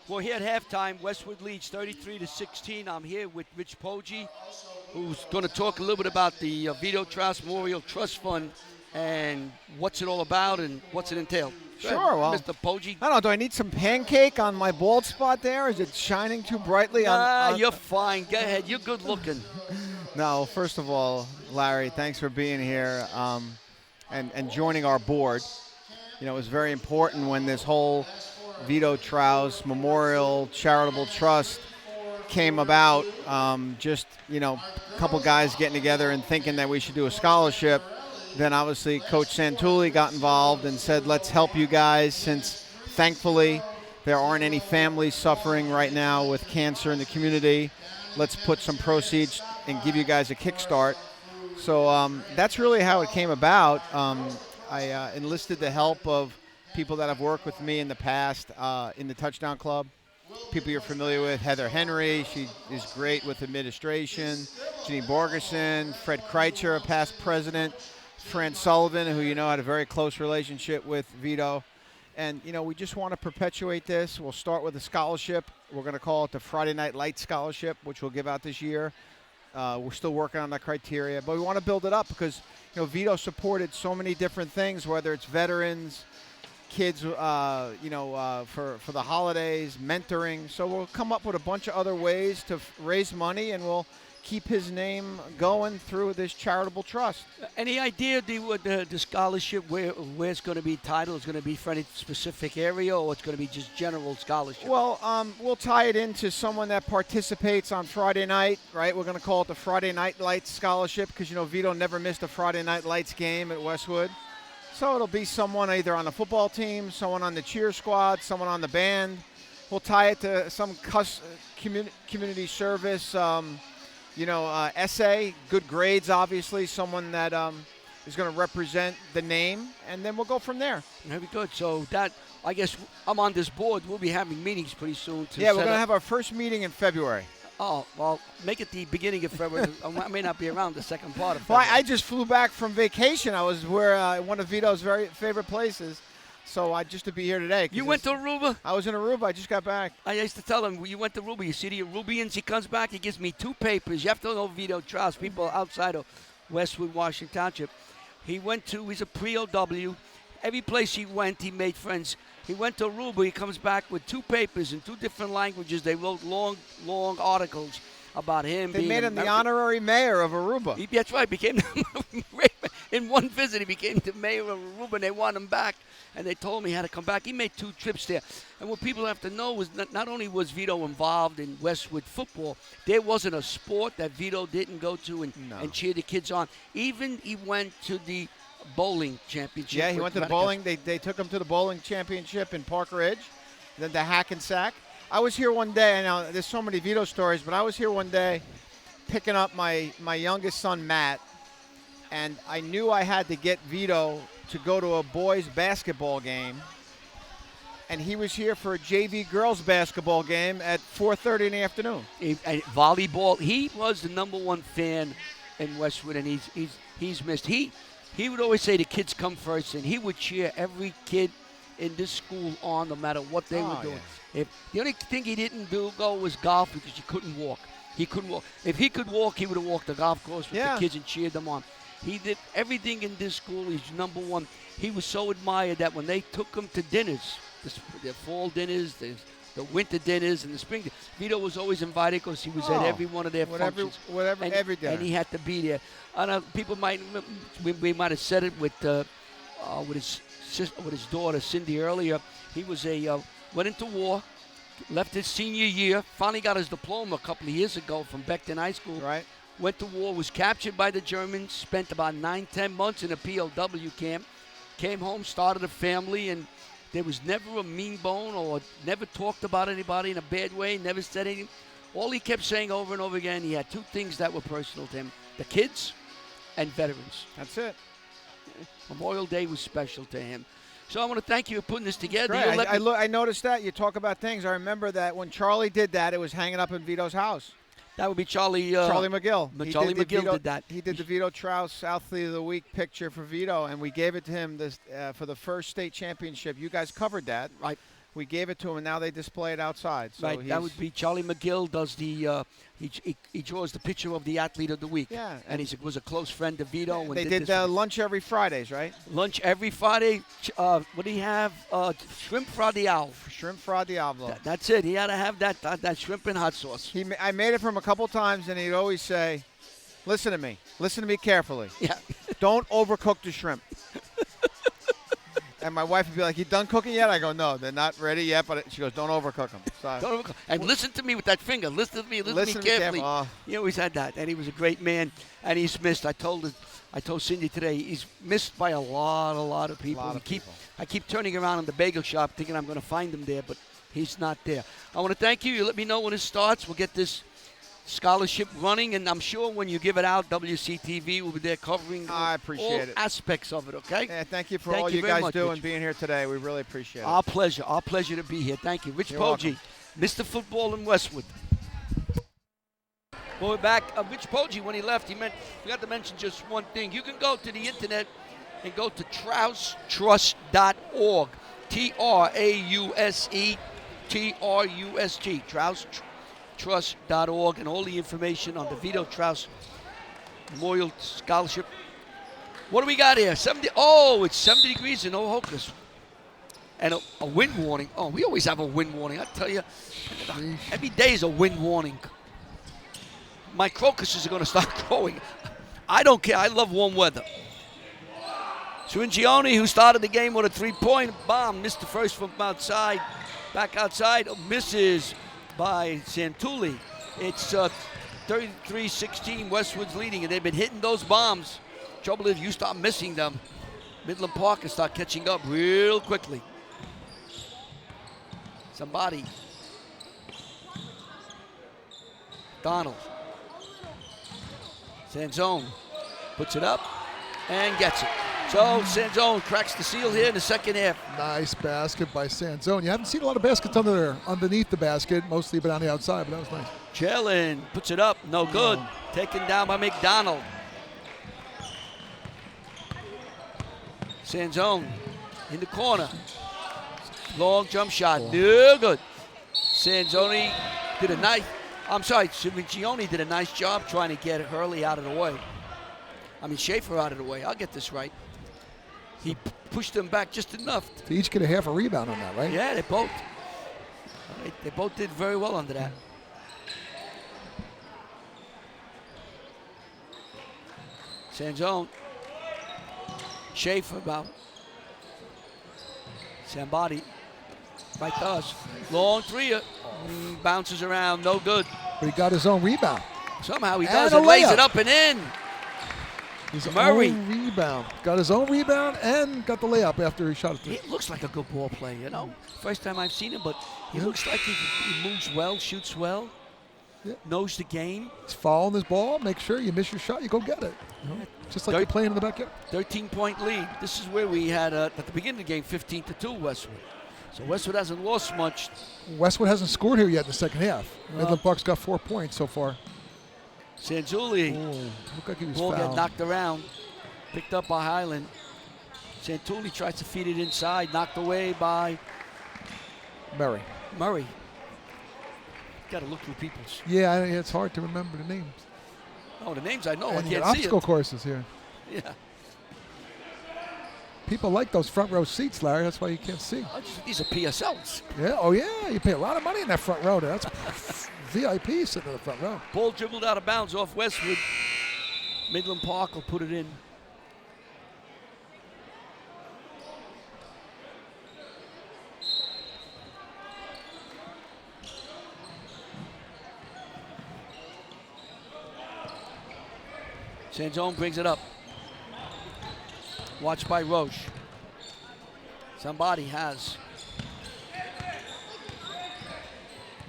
Well, here at halftime, Westwood leads 33-16. I'm here with Rich Poggi, who's going to talk a little bit about the Vito Trouse Memorial Trust Fund and what's it all about and what's it entail. Sure, well, Mr. Poggi. I don't know, do I need some pancake on my bald spot there? Is it shining too brightly? You're fine. Go ahead. You're good looking. No, first of all, Larry, thanks for being here and joining our board. You know, it was very important when this whole Vito Trouse Memorial Charitable Trust came about. Just, you know, a couple guys getting together and thinking that we should do a scholarship. Then obviously Coach Santulli got involved and said, let's help you guys, since thankfully there aren't any families suffering right now with cancer in the community. Let's put some proceeds and give you guys a kickstart. So that's really how it came about. I enlisted the help of people that have worked with me in the past in the Touchdown Club. People you're familiar with, Heather Henry, she is great with administration. Ginny Borgerson, Fred Kreitzer, a past president. Fran Sullivan, who you know had a very close relationship with Vito. And, you know, we just want to perpetuate this. We'll start with a scholarship. We're going to call it the Friday Night Lights Scholarship, which we'll give out this year. We're still working on that criteria. But we want to build it up because, you know, Vito supported so many different things, whether it's veterans, kids, for the holidays, mentoring. So we'll come up with a bunch of other ways to raise money, and we'll keep his name going through this charitable trust. Any idea the scholarship where it's going to be titled? Is going to be for any specific area, or it's going to be just general scholarship? Well, we'll tie it into someone that participates on Friday night, right? We're going to call it the Friday Night Lights Scholarship because, you know, Vito never missed a Friday Night Lights game at Westwood. So it'll be someone either on the football team, someone on the cheer squad, someone on the band. We'll tie it to some community service, essay, good grades, obviously, someone that is going to represent the name, and then we'll go from there. Very good. So that, I guess, I'm on this board. We'll be having meetings pretty soon. Yeah, we're going to have our first meeting in February. Oh, well, make it the beginning of February. I may not be around the second part of Well, February. I just flew back from vacation. I was one of Vito's very favorite places. So just to be here today. You went to Aruba? I was in Aruba. I just got back. I used to tell him, you went to Aruba. You see the Arubians, he comes back, he gives me 2 papers. You have to know Vito Trouse, people outside of Westwood, Washington Township. He's a pre-OW. Every place he went, he made friends. He went to Aruba. He comes back with 2 papers in 2 different languages. They wrote long articles about him. They made him the honorary mayor of Aruba. That's right. Became in one visit, he became the mayor of Aruba, and they want him back. And they told me he had to come back. He made 2 trips there. And what people have to know is not only was Vito involved in Westwood football, there wasn't a sport that Vito didn't go to and cheer the kids on. Even he went to the bowling championship. Yeah, he went to the bowling. They took him to the bowling championship in Park Ridge, then the Hackensack. I was here one day, and now there's so many Vito stories, but I was here one day picking up my youngest son, Matt, and I knew I had to get Vito to go to a boys basketball game, and he was here for a JV girls basketball game at 4:30 in the afternoon. Volleyball. He was the #1 fan in Westwood, and he's missed. He would always say the kids come first, and he would cheer every kid in this school on, no matter what they were doing. Yeah. If the only thing he didn't go was golf because he couldn't walk. He couldn't walk. If he could walk, he would have walked the golf course with the kids and cheered them on. He did everything in this school. He's #1. He was so admired that when they took him to dinners, the fall dinners, the winter dinners, and the spring dinners, Vito was always invited because he was at every one of their functions. Every dinner. And he had to be there. I know people we might have said it with his daughter Cindy earlier. He was went into war, left his senior year, finally got his diploma a couple of years ago from Beckton High School. Right. Went to war, was captured by the Germans, spent about 9-10 months in a POW camp, came home, started a family, and there was never a mean bone or never talked about anybody in a bad way, never said anything. All he kept saying over and over again, he had 2 things that were personal to him, the kids and veterans. That's it. Memorial Day was special to him. So I want to thank you for putting this together. Great. You'll let me- I noticed that. You talk about things. I remember that when Charlie did that, it was hanging up in Vito's house. that would be Charlie. Charlie McGill. Charlie McGill did that. He did the Vito Trout Athlete of the Week picture for Vito, and we gave it to him for the first state championship. You guys covered that. Right. We gave it to him, and now they display it outside. So Right, that would be Charlie McGill does the he draws the picture of the Athlete of the Week. Yeah, and he was a close friend of Vito. And They did this lunch every Fridays, right? lunch every Friday. What do you have? Shrimp fra diavolo. Shrimp fra diavolo. That's it. He had to have that shrimp and hot sauce. I made it for him a couple times, and he'd always say, "Listen to me. Listen to me carefully. Yeah. Don't overcook the shrimp." And my wife would be like, "You done cooking yet?" I go, "No, they're not ready yet." But she goes, "Don't overcook them." So, And listen to me with that finger. Listen to me. Listen to me carefully. He always had that, and he was a great man. And he's missed. I told Cindy today, he's missed by a lot of people. I keep turning around in the bagel shop thinking I'm going to find him there, but he's not there. I want to thank you. You let me know when it starts. We'll get this scholarship running, and I'm sure when you give it out, WCTV will be there covering I appreciate all it. aspects of it, okay? Yeah, thank you for all you very guys much, do Rich. and being here today. We really appreciate it. Our pleasure to be here. Thank you. Rich You're Poggi, Mr. Football in Westwood. Well, we're back. Rich Poggi, when he left, forgot to mention just one thing. You can go to the internet and go to TrouseTrust.org. TRAUSE, TrouseTrust.org, and all the information on the Vito Trouse Memorial Scholarship. What do we got here? 70. Oh, it's 70 degrees in Ohokus. And a wind warning. Oh, we always have a wind warning. I tell you, every day is a wind warning. My crocuses are going to start growing. I don't care. I love warm weather. Tringioni, who started the game with a three-point bomb, missed the first from outside. Back outside, misses by Santulli. It's 33-16, Westwood's leading, and they've been hitting those bombs. Trouble is, you start missing them, Midland Park can start catching up real quickly. Somebody. Donald. Sanzone puts it up and gets it. So Sanzone cracks the seal here in the second half. Nice basket by Sanzone. You haven't seen a lot of baskets underneath the basket, mostly been on the outside, but that was nice. Chelin puts it up, no good. Taken down by McDonald. Sanzone in the corner. Long jump shot, no good. Sanzone did a nice, Cirincione did a nice job trying to get Hurley out of the way. Schaefer out of the way. I'll get this right. He pushed them back just enough. They each get a half a rebound on that, right? Yeah, they both. They both did very well under that. Sanzone. Schaefer about. Somebody. Right to us. Long three. Bounces around. No good. But he got his own rebound. Somehow he And does a it. Lays layup. it up and in. His Murray. own rebound. Got his own rebound and got the layup after he shot it through. He looks like a good ball player, you know. First time I've seen him, but he looks like he moves well, shoots well, knows the game. He's following his ball. Make sure you miss your shot, you go get it. You know? Just like you're playing in the backyard. 13-point lead. This is where we had, at the beginning of the game, 15-2 Westwood. So Westwood hasn't lost much. Westwood hasn't scored here yet in the second half. Midland Park's got 4 points so far. Sanzulli. Looked like he was Ball fouled. got knocked around. Picked up by Highland. Santulli tries to feed it inside. Knocked away by Murray. Got to look through people's. Yeah, it's hard to remember the names. Oh, the names I know. I And you can't got see obstacle it. courses here. Yeah. People like those front row seats, Larry. That's why you can't see. Oh, these are PSLs. Yeah. Oh, yeah. You pay a lot of money in that front row. That's VIP sitting in the front row. Ball dribbled out of bounds off Westwood. Midland Park will put it in. Sanzone brings it up. Watched by Roche. Somebody has.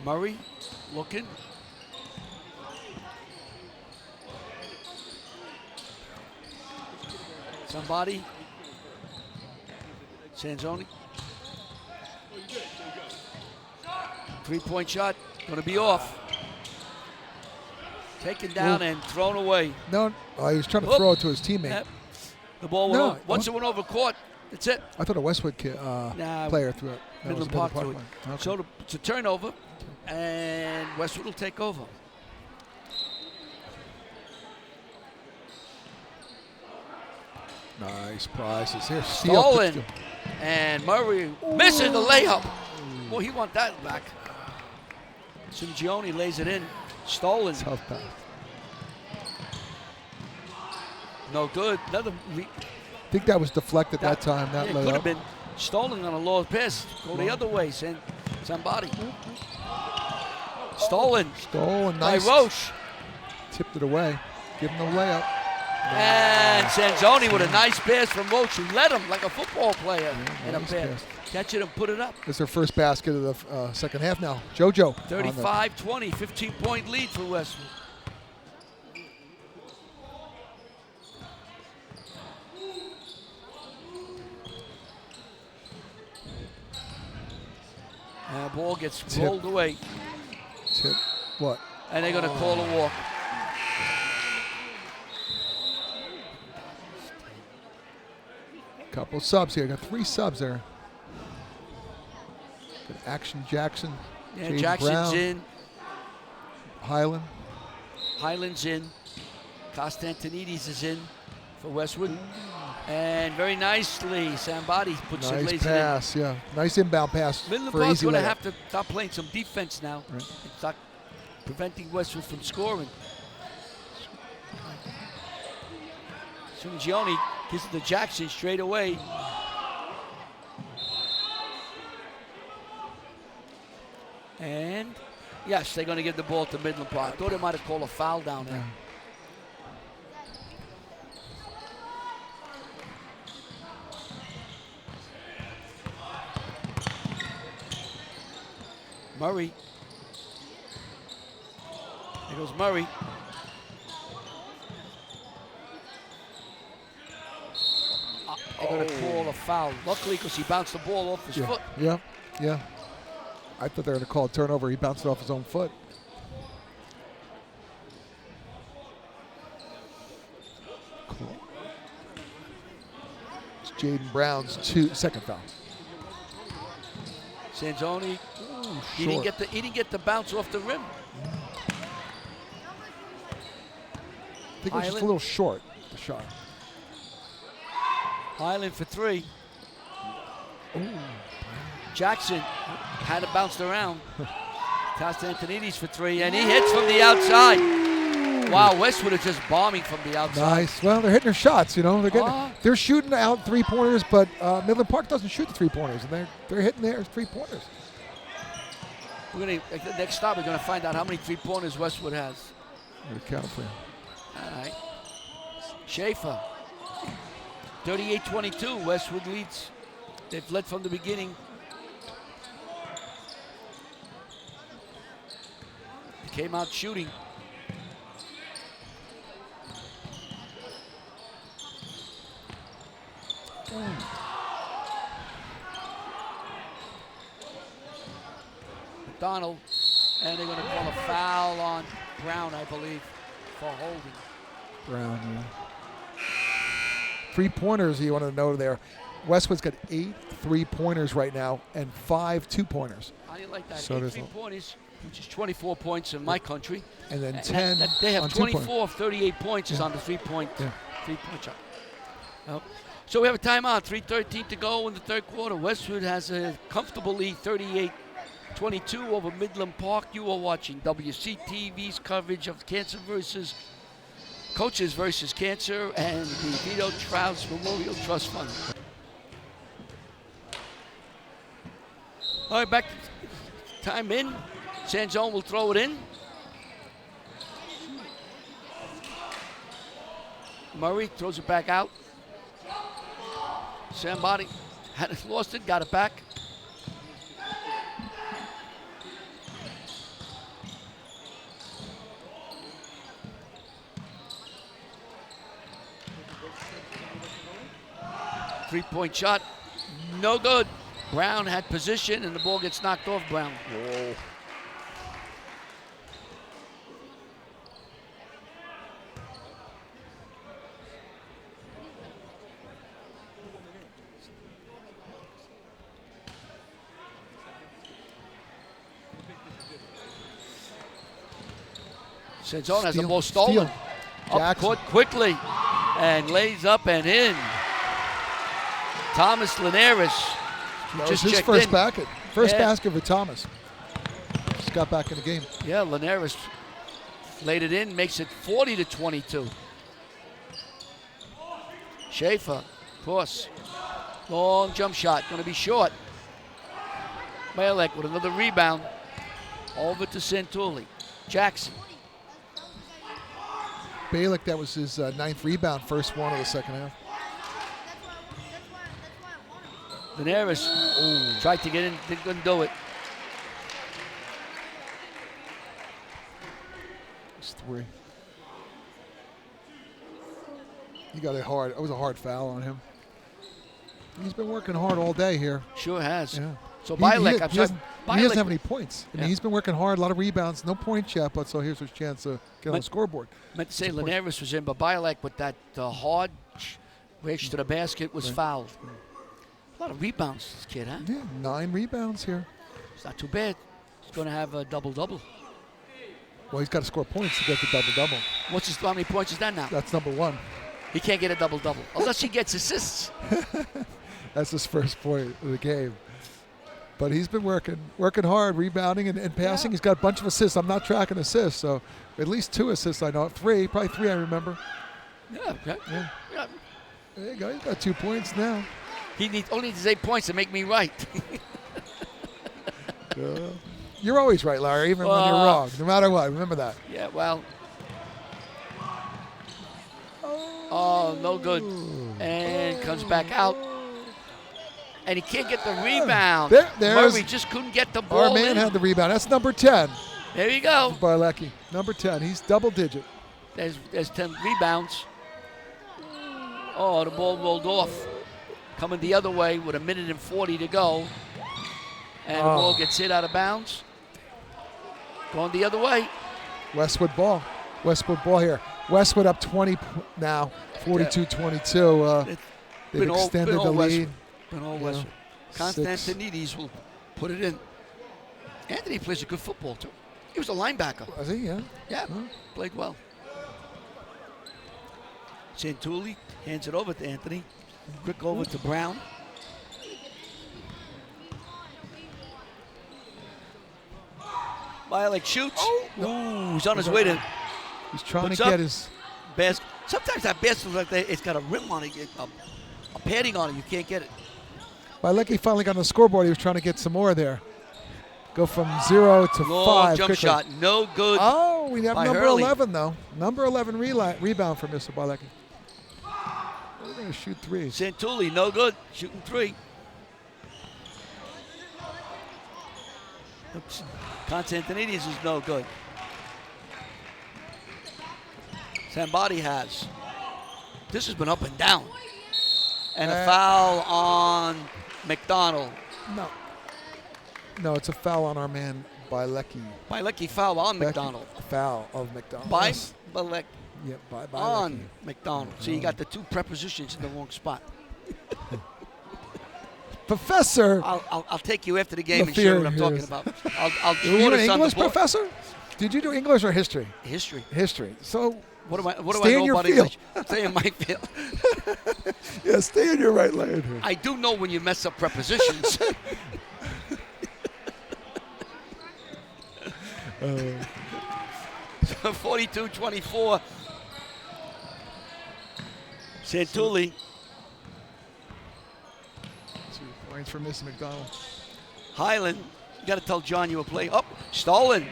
Murray looking. Somebody. Sanzoni. 3-point shot, gonna be off. Taken down and thrown away. No, he was trying to throw it to his teammate. Yep. The ball went over. Once it went over court, that's it. I thought a Westwood player threw it. Midland Park threw it. Okay. So it's a turnover, and Westwood will take over. Nice prizes here. Stolen. And Murray misses the layup. Well, he want that back. Singione lays it in. Stolen. Tough pass. No good. Another. I think that was deflected that time. That it layup could have been stolen on a low pass. Go the other way, somebody. Stolen. Nice. By Roche. Tipped it away. Give him the layup. And Sanzoni with a nice pass from Roche, who led him like a football player in a pass. Catch it and put it up. It's their first basket of the second half now. JoJo. 35-20, 15-point lead for Westwood. And the ball gets rolled away. Tip. What? And they're going to call a walk. Couple subs here. Got 3 subs there. Got Action Jackson. Yeah, Jaden Jackson's Brown, in. Highland's in. Constantinides is in for Westwood. And very nicely, Sambati puts it, lays nice pass, yeah. Nice inbound pass. Midland for Park's easy going to layup. have to stop playing some defense now. Right. And start preventing Westwood from scoring. Singione gives it to Jackson straight away. And yes, they're going to give the ball to Midland Park. I thought they might have called a foul down there. Murray. There goes Murray. They're going to call a foul. Luckily, because he bounced the ball off his foot. Yeah. I thought they were going to call a turnover. He bounced it off his own foot. Cool. It's Jaden Brown's second foul. Sanzoni, he didn't get the bounce off the rim. I think it was just a little short, the shot. Highland for 3. Ooh. Jackson had it bounced around. Constantinides for 3, and he hits from the outside. Wow, Westwood is just bombing from the outside. Nice. Well, they're hitting their shots, you know. They're shooting out 3-pointers, but Midland Park doesn't shoot the 3-pointers, and they're hitting their 3-pointers. Next stop, we're going to find out how many 3-pointers Westwood has. I'm going to count for you. All right. Schaefer. 38-22, Westwood leads. They've led from the beginning. They came out shooting. McDonald, and they're going to call a foul on Brown, I believe, for holding. Brown, yeah. 3-pointers you want to know there. Westwood's got 8 3-pointers right now and 5 2-pointers. How do you like that? So 8 3-pointers, which is 24 points in my country. And then 10 they have on 24 of 38 points is on the 3-point shot. Oh. So we have a timeout, 3:13 to go in the third quarter. Westwood has a comfortable lead, 38-22 over Midland Park. You are watching WCTV's coverage of Coaches versus Cancer and the Vito Trouts Memorial Trust Fund. All right, back to time in. Sanzone will throw it in. Murray throws it back out. Somebody had lost it, got it back. Three-point shot. No good. Brown had position, and the ball gets knocked off Brown. Whoa. Sansone has the ball stolen. Steal. Up Jackson. court quickly and lays up and in. Thomas Linares That just was his checked first in. basket. First Yeah. basket for Thomas. Just got back in the game. Yeah, Linares laid it in, makes it 40-22. Schaefer, cross. Long jump shot, going to be short. Malek with another rebound. Over to Santulli. Jackson. Balick, that was his ninth rebound, first one of the second half. Linares tried to get in, couldn't do it. It's 3. He got it hard. It was a hard foul on him. He's been working hard all day here. Sure has. Yeah. So He Bielek, doesn't have any points. I mean, Yeah. he's been working hard, a lot of rebounds, no points yet, but so here's his chance to get on the scoreboard. meant to say 2 points. Linares was in, but Bielek with that hard reach to the basket was fouled. A lot of rebounds, this kid, huh? Yeah, 9 rebounds here. It's not too bad. He's going to have a double-double. Well, he's got to score points to get the double-double. How many points is that now? That's number 1. He can't get a double-double unless he gets assists. That's his first point of the game. But he's been working hard, rebounding and passing. Yeah. He's got a bunch of assists. I'm not tracking assists, so at least 2 assists I know. 3, probably 3 I remember. Yeah, okay. Yeah. Yeah. There you go. He's got 2 points now. He only needs 8 points to make me right. You're always right, Larry, even when you're wrong, no matter what. Remember that. Yeah, well. Oh, no good. And comes back out. And he can't get the rebound. There's Murray just couldn't get the ball our man in. had the rebound. That's number 10. There you go. Barlecki, number 10. He's double-digit. There's 10 rebounds. Oh, the ball rolled off. Coming the other way with 1:40 to go. And the ball gets hit out of bounds. Going the other way. Westwood ball. Westwood ball here. Westwood up 20 now, 42-22. They've extended the lead. Been all Yeah. Westwood. 6. Constantinides will put it in. Anthony plays a good football, too. He was a linebacker. Was he? Yeah. Yeah, Huh. played well. Santulli hands it over to Anthony. Quick over to Brown. Bielek shoots. Ooh, he's on his way to He's trying Puts to up. get his. basket. Sometimes that basket looks like it's got a rim on it, a padding on it. You can't get it. Bilecki finally got on the scoreboard. He was trying to get some more there. Go from 0 to Long 5 jump quickly. shot, no good. Oh, we have by number Hurley. 11 though. Number 11 rebound for Mr. Bilecki. We're going to shoot 3s. Santulli, no good. Shooting 3. Oops. Constantinides is no good. Sambadi has. This has been up and down. And a foul on McDonald. No, it's a foul on our man Bilecki. Bilecki foul on McDonald. Foul of McDonald. By Yes. Bilecki Yeah, by on Bilecki. McDonald. So you got the 2 prepositions in the wrong spot. Professor. I'll take you after the game and show you what I'm talking Yes. about. I'll Were you put an us on the English board. professor? Did you do English or history? History. History. So What do I Stay in know your about field. English? Stay in my field. yeah, stay in your right lane here. I do know when you mess up prepositions. 42-24. Santulli. 2 points for Mr. McDonald. Highland. You got to tell John you were playing. Oh, stolen.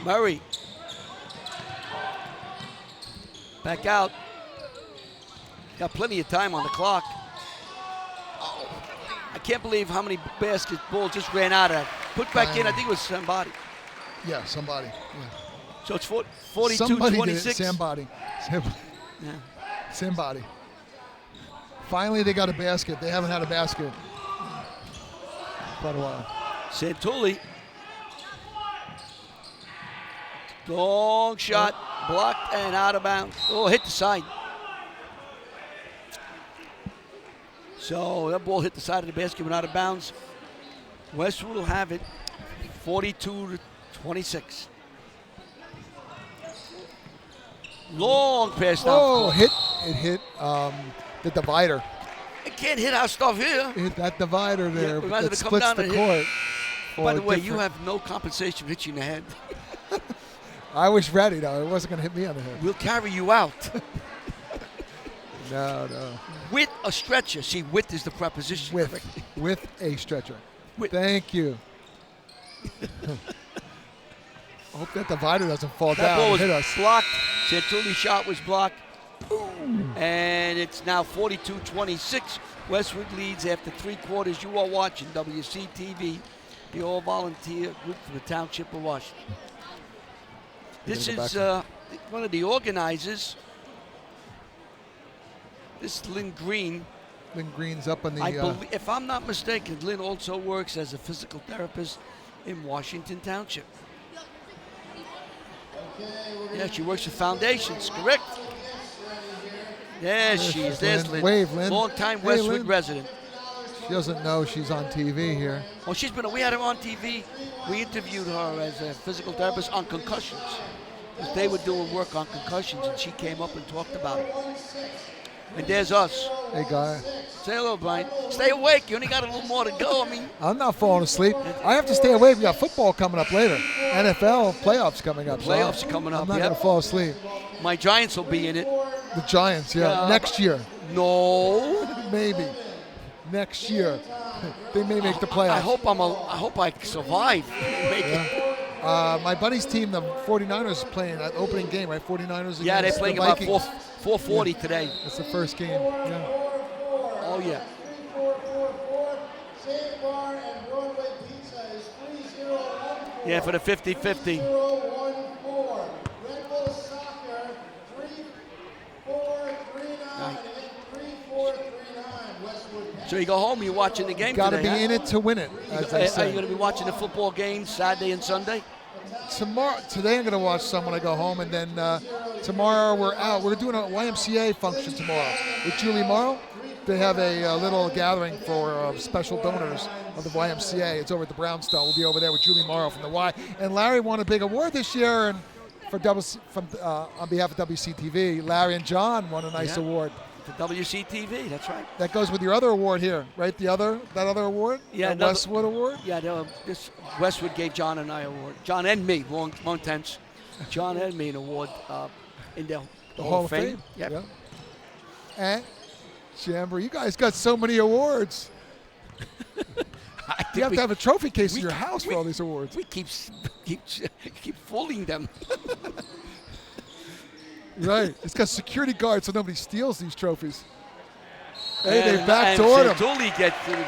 Murray. Back out. Got plenty of time on the clock. Oh, I can't believe how many basketball just ran out of. Put back in, I think it was somebody. Yeah, somebody. Yeah. So it's Somebody did it. 42-26. Somebody. Yeah. Somebody. Finally, they got a basket. They haven't had a basket quite a while. Santulli. Long shot, blocked and out of bounds. Oh, hit the side. So that ball hit the side of the basket, went out of bounds. Westwood will have it, 42-26. Long pass down. Oh, it hit the divider. It can't hit our stuff here. It hit that divider there. we might have That to come splits down the and court. By the for way, you different- have no compensation for hitting the head. I was ready, though. It wasn't going to hit me on the head. We'll carry you out. No. With a stretcher. See, width is the preposition. With a stretcher. With- Thank you. I hope that divider doesn't fall That down ball and was hit us. blocked. Santulli's shot was blocked. And it's now 42-26. Westwood leads after 3 quarters. You are watching WCTV, the all-volunteer group for the Township of Washington. This is one of the organizers. This is Lynn Green. Lynn Green's up on the. I believe, if I'm not mistaken, Lynn also works as a physical therapist in Washington Township. Yeah, she works with foundations, correct? Yes, she is. There's Lynn. Wave, Lynn. Long-time Hey, Westwood Lynn. resident. She doesn't know she's on TV here. Well, we had her on TV. We interviewed her as a physical therapist on concussions. They were doing work on concussions, and she came up and talked about it. And there's us. Hey, guy. Say hello, Brian. Stay awake. You only got a little more to go. I mean, I'm not falling asleep. I have to stay awake. We got football coming up later. NFL playoffs coming up. Playoffs are coming up, I'm not yep. going to fall asleep. my Giants will be in it. The Giants, yeah. Next year. No. Maybe. Next year. They may make the playoffs. I hope I survive. Make it. My buddy's team, the 49ers, is playing that opening game, right? 49ers Yeah, they're against playing the about Vikings. 4:40 today. That's the first game. Yeah. Oh, yeah. Yeah, for the 50-50. So you go home, you're watching the game Got to today, be in it to win it, as they Are say. you going to be watching the football games Saturday and Sunday? Today I'm going to watch some when I go home, and then tomorrow we're out. We're doing a YMCA function tomorrow with Julie Morrow. They have a little gathering for special donors of the YMCA. It's over at the Brownstone. We'll be over there with Julie Morrow from the Y. And Larry won a big award this year, and on behalf of WCTV, Larry and John won a nice award. The WCTV, that's right. That goes with your other award here, right? That other award? Yeah, the Westwood Award? Yeah, this Westwood gave John and I an award. John and me, long tense. John and me an award in the Hall of Fame. Yep. Yeah. And Chamber, you guys got so many awards. You have to have a trophy case in your house for all these awards. We keep fooling them. Right. It's got security guards so nobody steals these trophies. Hey, they backdoored him. Santulli gets it.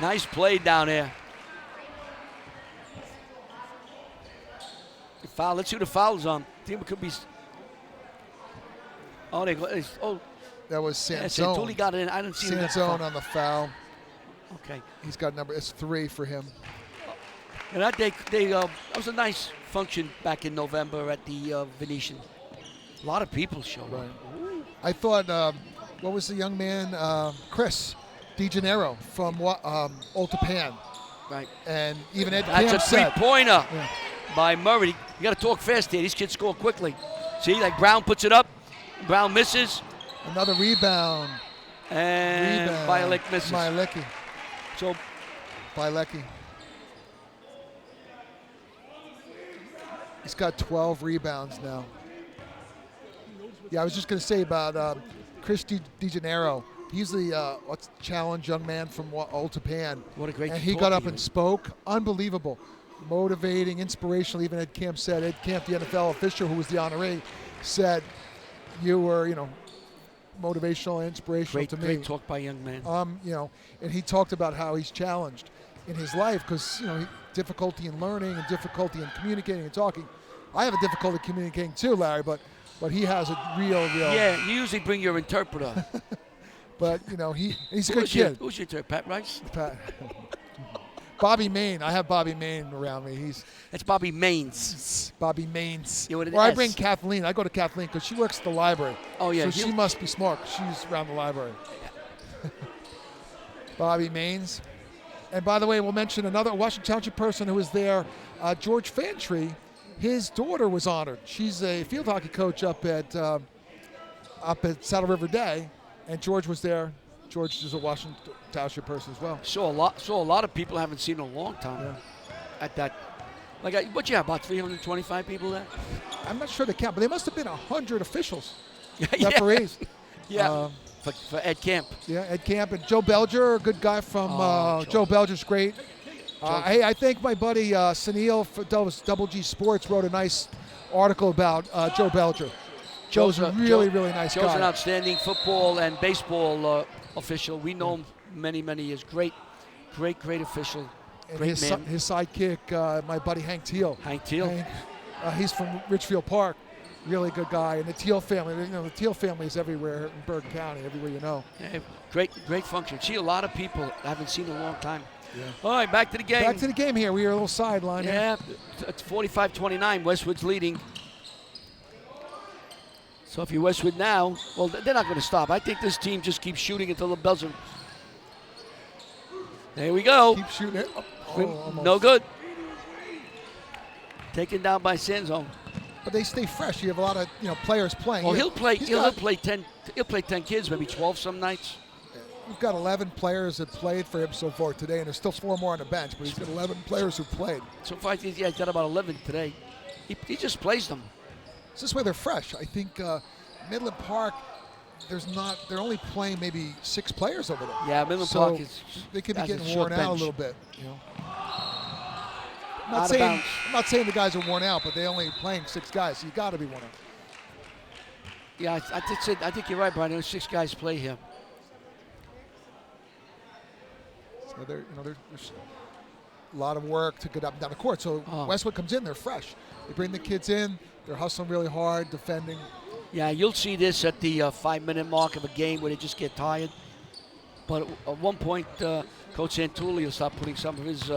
Nice play down there. The foul. Let's see who the foul's on. Team could be. Oh, That was yeah, Sansone. Santulli got it in. I didn't see that Sansone foul. on the foul. Okay. He's got it's 3 for him. And that was a nice function back in November at the Venetian. A lot of people showed up. I thought, what was the young man? Chris DiGennaro from Old Japan. Right. And even Ed That's Camp a said, three-pointer by Murray. You got to talk fast here. These kids score quickly. See, like Brown puts it up. Brown misses. Another rebound. And Bialek misses. Bialecki. So Bialecki. He's got 12 rebounds now. Yeah, I was just going to say about Chris DiGennaro. He's the challenge young man from Old Japan. What a great And he got up and spoke. Unbelievable. Motivating, inspirational. Even Ed Camp said, Ed Camp, the NFL official who was the honoree, said, you were, motivational and inspirational to me. Great talk by young man. And he talked about how he's challenged in his life because, difficulty in learning and difficulty in communicating and talking. I have a difficulty communicating too, Larry, but he has a real. Yeah, you usually bring your interpreter. But he's a good kid. Who's your interpreter? Pat Rice? Bobby Main. I have Bobby Main around me. It's Bobby Maines. Bobby Mains. Yeah, with an or I S. bring Kathleen. I go to Kathleen because she works at the library. Oh, yeah. So she must be smart. She's around the library. Bobby Mains. And by the way, we'll mention another Washington Township person who was there, George Fantry. His daughter was honored. She's a field hockey coach up at Saddle River Day, and George was there. George is a Washington Township person as well. Saw a lot of people I haven't seen in a long time. Yeah. At that, what you have, about 325 people there? I'm not sure the count, but there must have been 100 officials, Yeah. referees. Yeah. For Ed Camp. Yeah, Ed Camp and Joe Belger, a good guy from. Joe Belger's great. Hey, I think my buddy Sunil for Double G Sports wrote a nice article about Joe Belger. Joe's a really nice guy. Joe's an outstanding football and baseball official. We know him many years. Great official. And Great man. His sidekick, my buddy Hank Teal. Hank Teal. He's from Richfield Park. Really good guy. And the Teal family. The Teal family is everywhere in Bergen County, everywhere you know. Yeah, great function. See a lot of people I haven't seen in a long time. Yeah. All right, back to the game. Back to the game here. We are a little sideline here. Yeah, it's 45-29. Westwood's leading. So if you're Westwood now, well, they're not going to stop. I think this team just keeps shooting until the buzzer. There we go. Keep shooting it. No good. Taken down by Sanzone. But they stay fresh. You have a lot of players playing. Well, he'll play 10 kids, maybe 12 some nights. We've got 11 players that played for him so far today, and there's still 4 more on the bench, but he's got 11 players who played. So far, he's got about 11 today. He just plays them. So this way they're fresh. I think Midland Park, they're only playing maybe 6 players over there. Yeah, Midland Park is. They could be has a getting short worn out a bench. little bit. I'm not saying the guys are worn out, but they're only playing 6 guys, so you got to be worn out. Yeah, I think you're right, Brian. There's 6 guys play here. So there's a lot of work to get up and down the court. So Westwood comes in, they're fresh. They bring the kids in, they're hustling really hard, defending. Yeah, you'll see this at the 5-minute mark of a game where they just get tired. But at one point, Coach Santulli will start putting some of his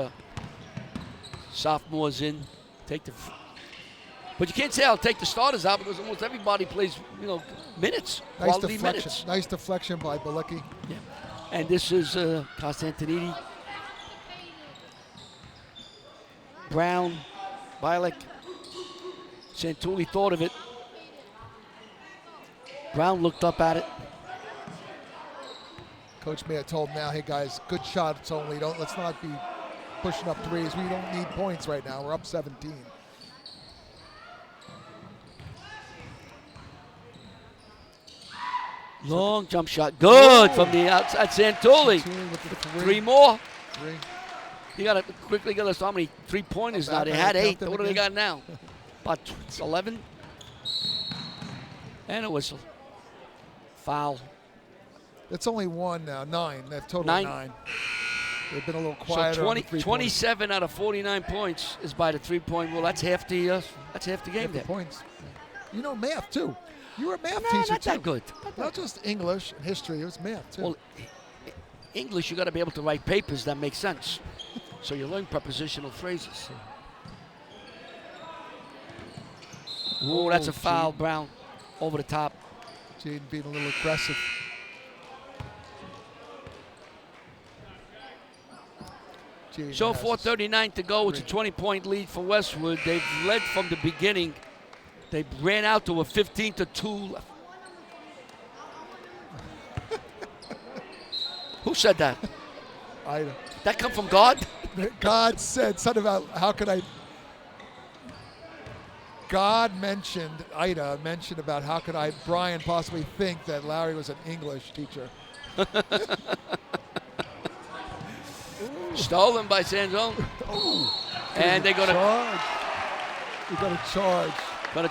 sophomores in. But you can't say I'll take the starters out because almost everybody plays, minutes, quality minutes. Nice deflection by Balecki. Yeah. And this is Costantinidi, Brown, Bialik. Santulli thought of it. Brown looked up at it. Coach may have told him now, hey guys, good shots only. Let's not be pushing up threes. We don't need points right now. We're up 17. Long jump shot. Good from the outside. Santulli. With the 3 more. 3. You got to quickly get us how many 3-pointers now. They had 8. What do they got now? About 11. And a whistle. Foul. It's only 1 now, 9. They've total 9. They've been a little quieter. So 27 out of 49 points is by the 3-point rule. That's half the game there. Points. You know math too. You were a math No, teacher not too. that good. Not just English and history. It was math too. Well, English, you got to be able to write papers that make sense. So you learn prepositional phrases. Ooh, that's a foul, Brown. Over the top. Jaden being a little aggressive. Jaden So has 4:39 to go. It's a 20-point lead for Westwood. They've led from the beginning. They ran out to a 15-2. Who said that? Ida. That come from God? God said something about how could I. God mentioned, Ida mentioned about how could Brian possibly think that Larry was an English teacher. Stolen by Sanzone. And they're going to charge. We're going to charge.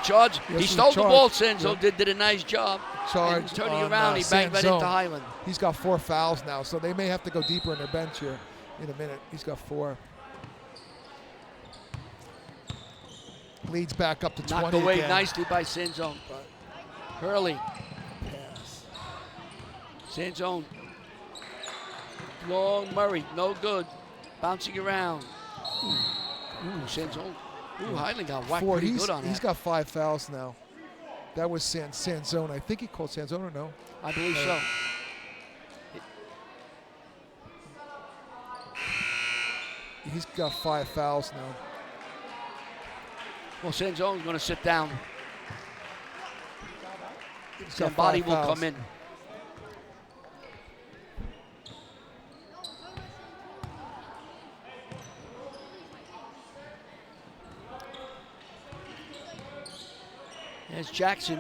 charge. Yes, He stole the charge. ball, Sanzone Yeah. did a nice job. Charge. And turning on, around, he banged right into Sanzone. Highland. He's got 4 fouls now, so they may have to go deeper in their bench here in a minute. He's got 4. Leads back up to 20 Knocked away again. nicely by Sanzone. But Hurley. Pass. Sanzone. Long Murray, no good. Bouncing around. Ooh, Sanzone. Ooh, Highland got whacked Four. pretty good on He's that. got 5 fouls now. That was Sanzone. I think he called Sanzone or no? I believe so. He's got 5 fouls now. Well, Sanzone's going to sit down. He's got Somebody 5 will fouls. come in. There's Jackson.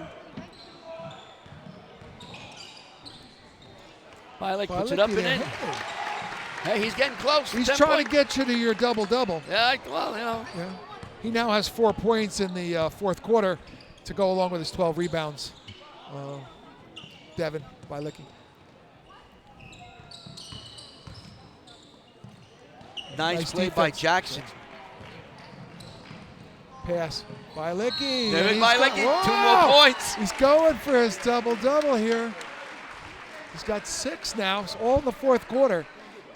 Bilek puts it up and in. Hey, he's getting close. He's 10 trying points. to get you to your double-double. Yeah, well, you know. Yeah. He now has 4 points in the fourth quarter to go along with his 12 rebounds. Devin Bilecki. Nice play by Jackson. Pass. Bilecki. David And Bilecki, got- 2 Whoa! more points. He's going for his double-double here. He's got 6 now. It's all in the fourth quarter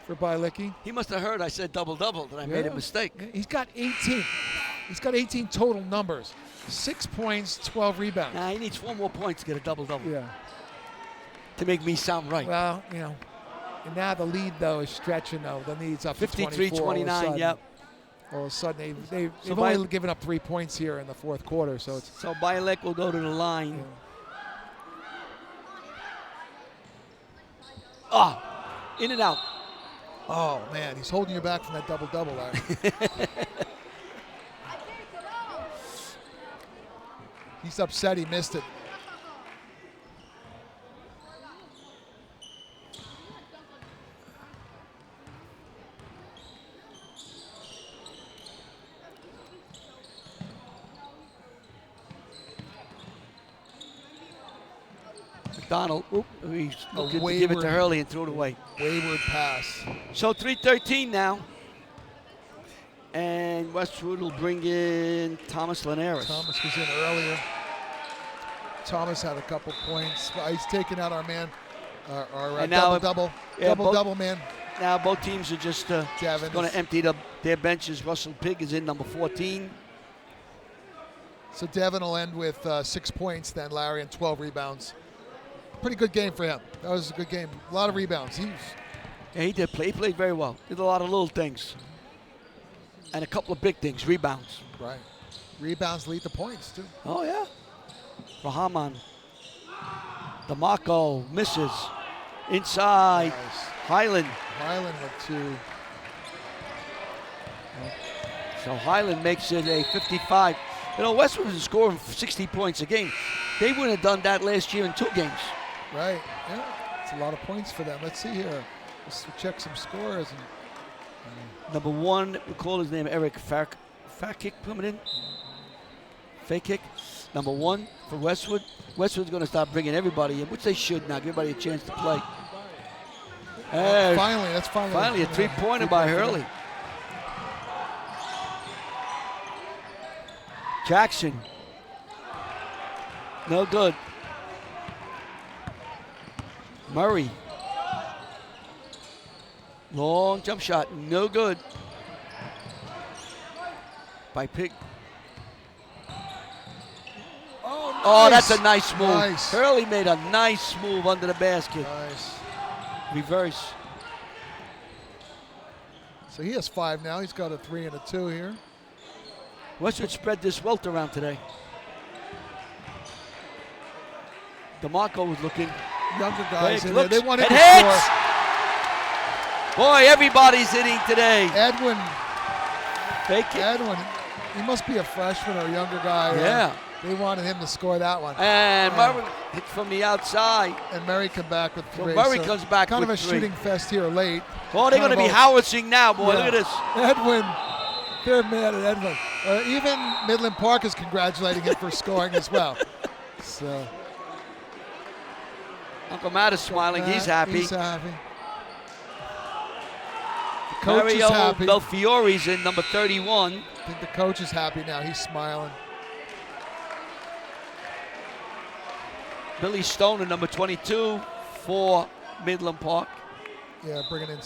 for Bilecki. He must have heard I said double-double, that I made a mistake. He's got 18. He's got 18 total numbers. 6 points, 12 rebounds. Nah, he needs 4 more points to get a double-double Yeah. to make me sound right. Well, you know, and now the lead, though, is stretching, though. The lead's up to 53-29, yep. All of a sudden, they've So only given up 3 points here in the fourth quarter, so it's... So Bielek will go to the line. In and out. Oh, man, he's holding you back from that double-double, Larry. He's upset he missed it. McDonald, he's looking to give it to wayward- Hurley and threw it away. Wayward pass. So 3:13 now. And Westwood will bring in Thomas Linares. Thomas was in earlier. Thomas had a couple points. He's taking out our man, our And now- double-double. yeah, Double-double, man. Now both teams are just Javin going is- to empty their benches. Russell Pigg is in number 14. So Devin will end with 6 points, then Larry, and 12 rebounds. Pretty good game for him. That was a good game. A lot of rebounds. Yeah, he did play. He played very well. Did a lot of little things. And a couple of big things, rebounds. Right. Rebounds lead to points, too. Oh, yeah. Rahaman. DeMarco misses. Inside. Nice. Highland. Highland with 2. So Highland makes it a 55. You know, Westwood was scoring 60 points a game. They wouldn't have done that last year in 2 games. Right. Yeah. It's a lot of points for them. Let's see here. Let's check some scores. Number 1, we call his name Eric Fakik coming in. Fakik. Number 1 for Westwood. Westwood's going to start bringing everybody in, which they should now. Give everybody a chance to play. Hey, finally a 3-pointer by Hurley. Jackson. No good. Murray. Long jump shot. No good. By Pigg. Oh, that's a nice move. Nice. Hurley made a nice move under the basket. Nice. Reverse. So he has 5 now. He's got a 3 and a 2 here. Westwood spread this wealth around today. DeMarco was looking. Younger guys Pigg in there. looks They want him and to hits! score. Boy, everybody's hitting today. Edwin. Fake it. Edwin. He must be a freshman or a younger guy. Yeah. They wanted him to score that one. And Murray hit from the outside. And Murray come back with 3. So Murray comes back kind with of a 3. shooting fest here late. Oh, they're going to be howitzing now, boy. Yeah. Look at this. Edwin. They're mad at Edwin. Even Midland Park is congratulating him for scoring as well. So Uncle Matt is smiling. He's happy. He's happy. The coach Mario is happy. Belfiore's in number 31. I think the coach is happy now. He's smiling. Billy Stoner, number 22 for Midland Park. Yeah, bringing in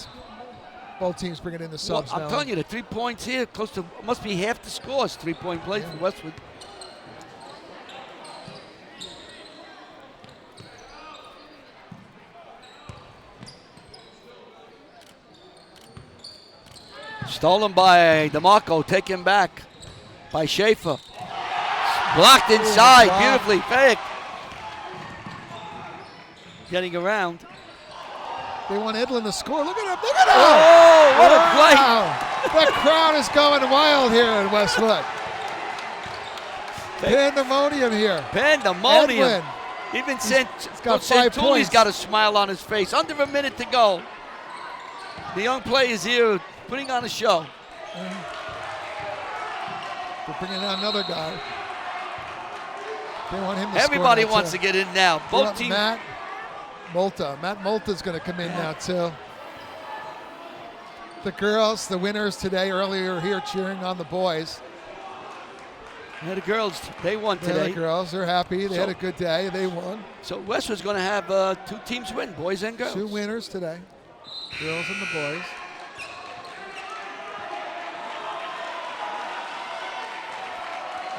both teams bringing in the subs I'm now. telling you, the 3 points here, close to, must be half the scores, 3-point play for Westwood. Stolen by DeMarco, taken back by Schaefer. Blocked inside, beautifully fake. Getting around. They want Midland to score. Look at him! Look at him! Oh, what a play! That crowd is going wild here in Westwood. Pandemonium here. Pandemonium. Edwin. Even got 5 Santuli's points. got a smile on his face. Under a minute to go. The young players here putting on a show. They're bringing out another guy. They want him to Everybody score now, wants too. to get in now. Both teams. Matt Molta's going to come in now too. The girls, the winners today, earlier here cheering on the boys. Yeah, the girls, they won Yeah, today. the girls, they're happy. They had a good day. They won. So Westwood's going to have 2 teams win, boys and girls. 2 winners today, girls and the boys.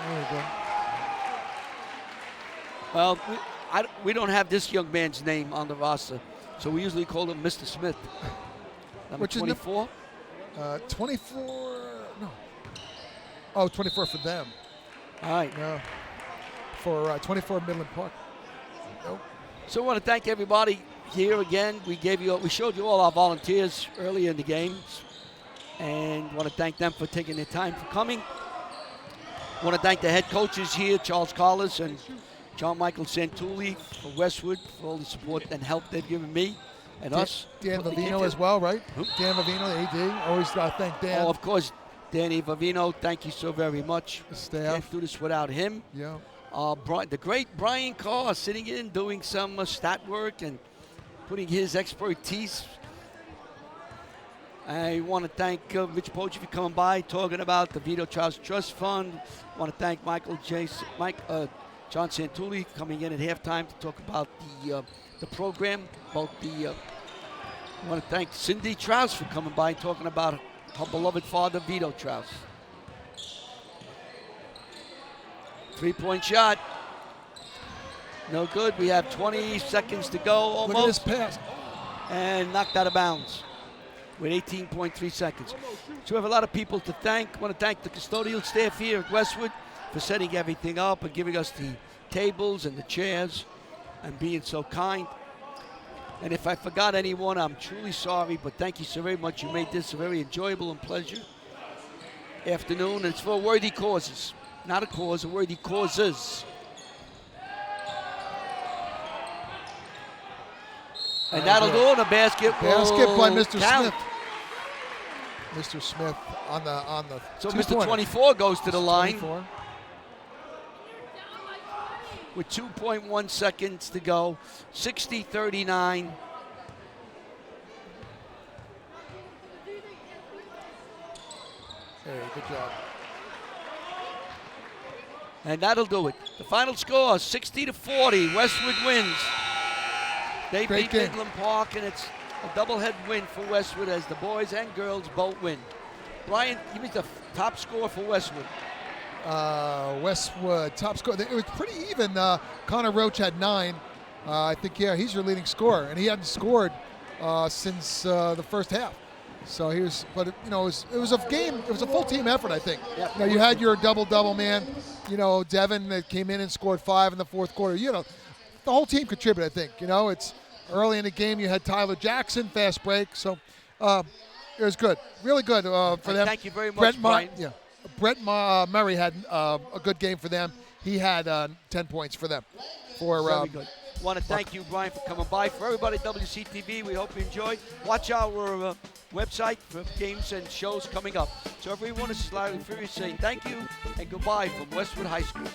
There you go. Well, we don't have this young man's name on the roster, so we usually call him Mr. Smith. Number Which is 24. 24, no. Oh, 24 for them. All right. No. For 24 Midland Park. Nope. So I want to thank everybody here again. We showed you all our volunteers earlier in the games, and want to thank them for taking their time for coming. Want to thank the head coaches here, Charles Collis and John Michael Santulli for Westwood, for all the support and help they've given me and us. Dan Vivino as well, right? Who? Dan Vivino, AD. Always thank Dan. Oh, of course, Danny Vivino, thank you so very much. The staff. Can't do this without him. Yeah. The great Brian Carr sitting in, doing some stat work and putting his expertise. I want to thank Rich Poach for coming by, talking about the Vito Charles Trust Fund. I want to thank John Santulli coming in at halftime to talk about the program. I want to thank Cindy Trouse for coming by and talking about her beloved father, Vito Trouse. 3-point shot. No good. We have 20 seconds to go almost. Look at this pass. And knocked out of bounds with 18.3 seconds. So we have a lot of people to thank. I want to thank the custodial staff here at Westwood for setting everything up and giving us the tables and the chairs and being so kind. And if I forgot anyone, I'm truly sorry, but thank you so very much. You made this a very enjoyable and pleasure afternoon, and it's for worthy causes. Not a cause, a worthy causes. And that'll do it. A basket by Mr. count. Smith. Mr. Smith on the So two-pointer. Mr. 24 goes to the line 24. with 2.1 seconds to go. 60-39. Hey, good job. And that'll do it. The final score, 60-40. Westwood wins. They Great beat game. Midland Park, and it's a doublehead win for Westwood as the boys and girls both win. Brian, give me the top score for Westwood. Westwood, top score. It was pretty even. Connor Roach had 9. I think, he's your leading scorer, and he hadn't scored since the first half. So he was, but it was a game. It was a full team effort, I think. Yep. You had your double man. Devin that came in and scored 5 in the fourth quarter. The whole team contributed, I think. It's early in the game. You had Tyler Jackson, fast break. So it was good, really good for them. Thank you very much, Brian. Brett Murray had a good game for them. He had 10 points for them. Very good. I want to thank you, Brian, for coming by. For everybody at WCTV, we hope you enjoyed. Watch our website for games and shows coming up. So everyone, this is Larry Furious saying thank you and goodbye from Westwood High School.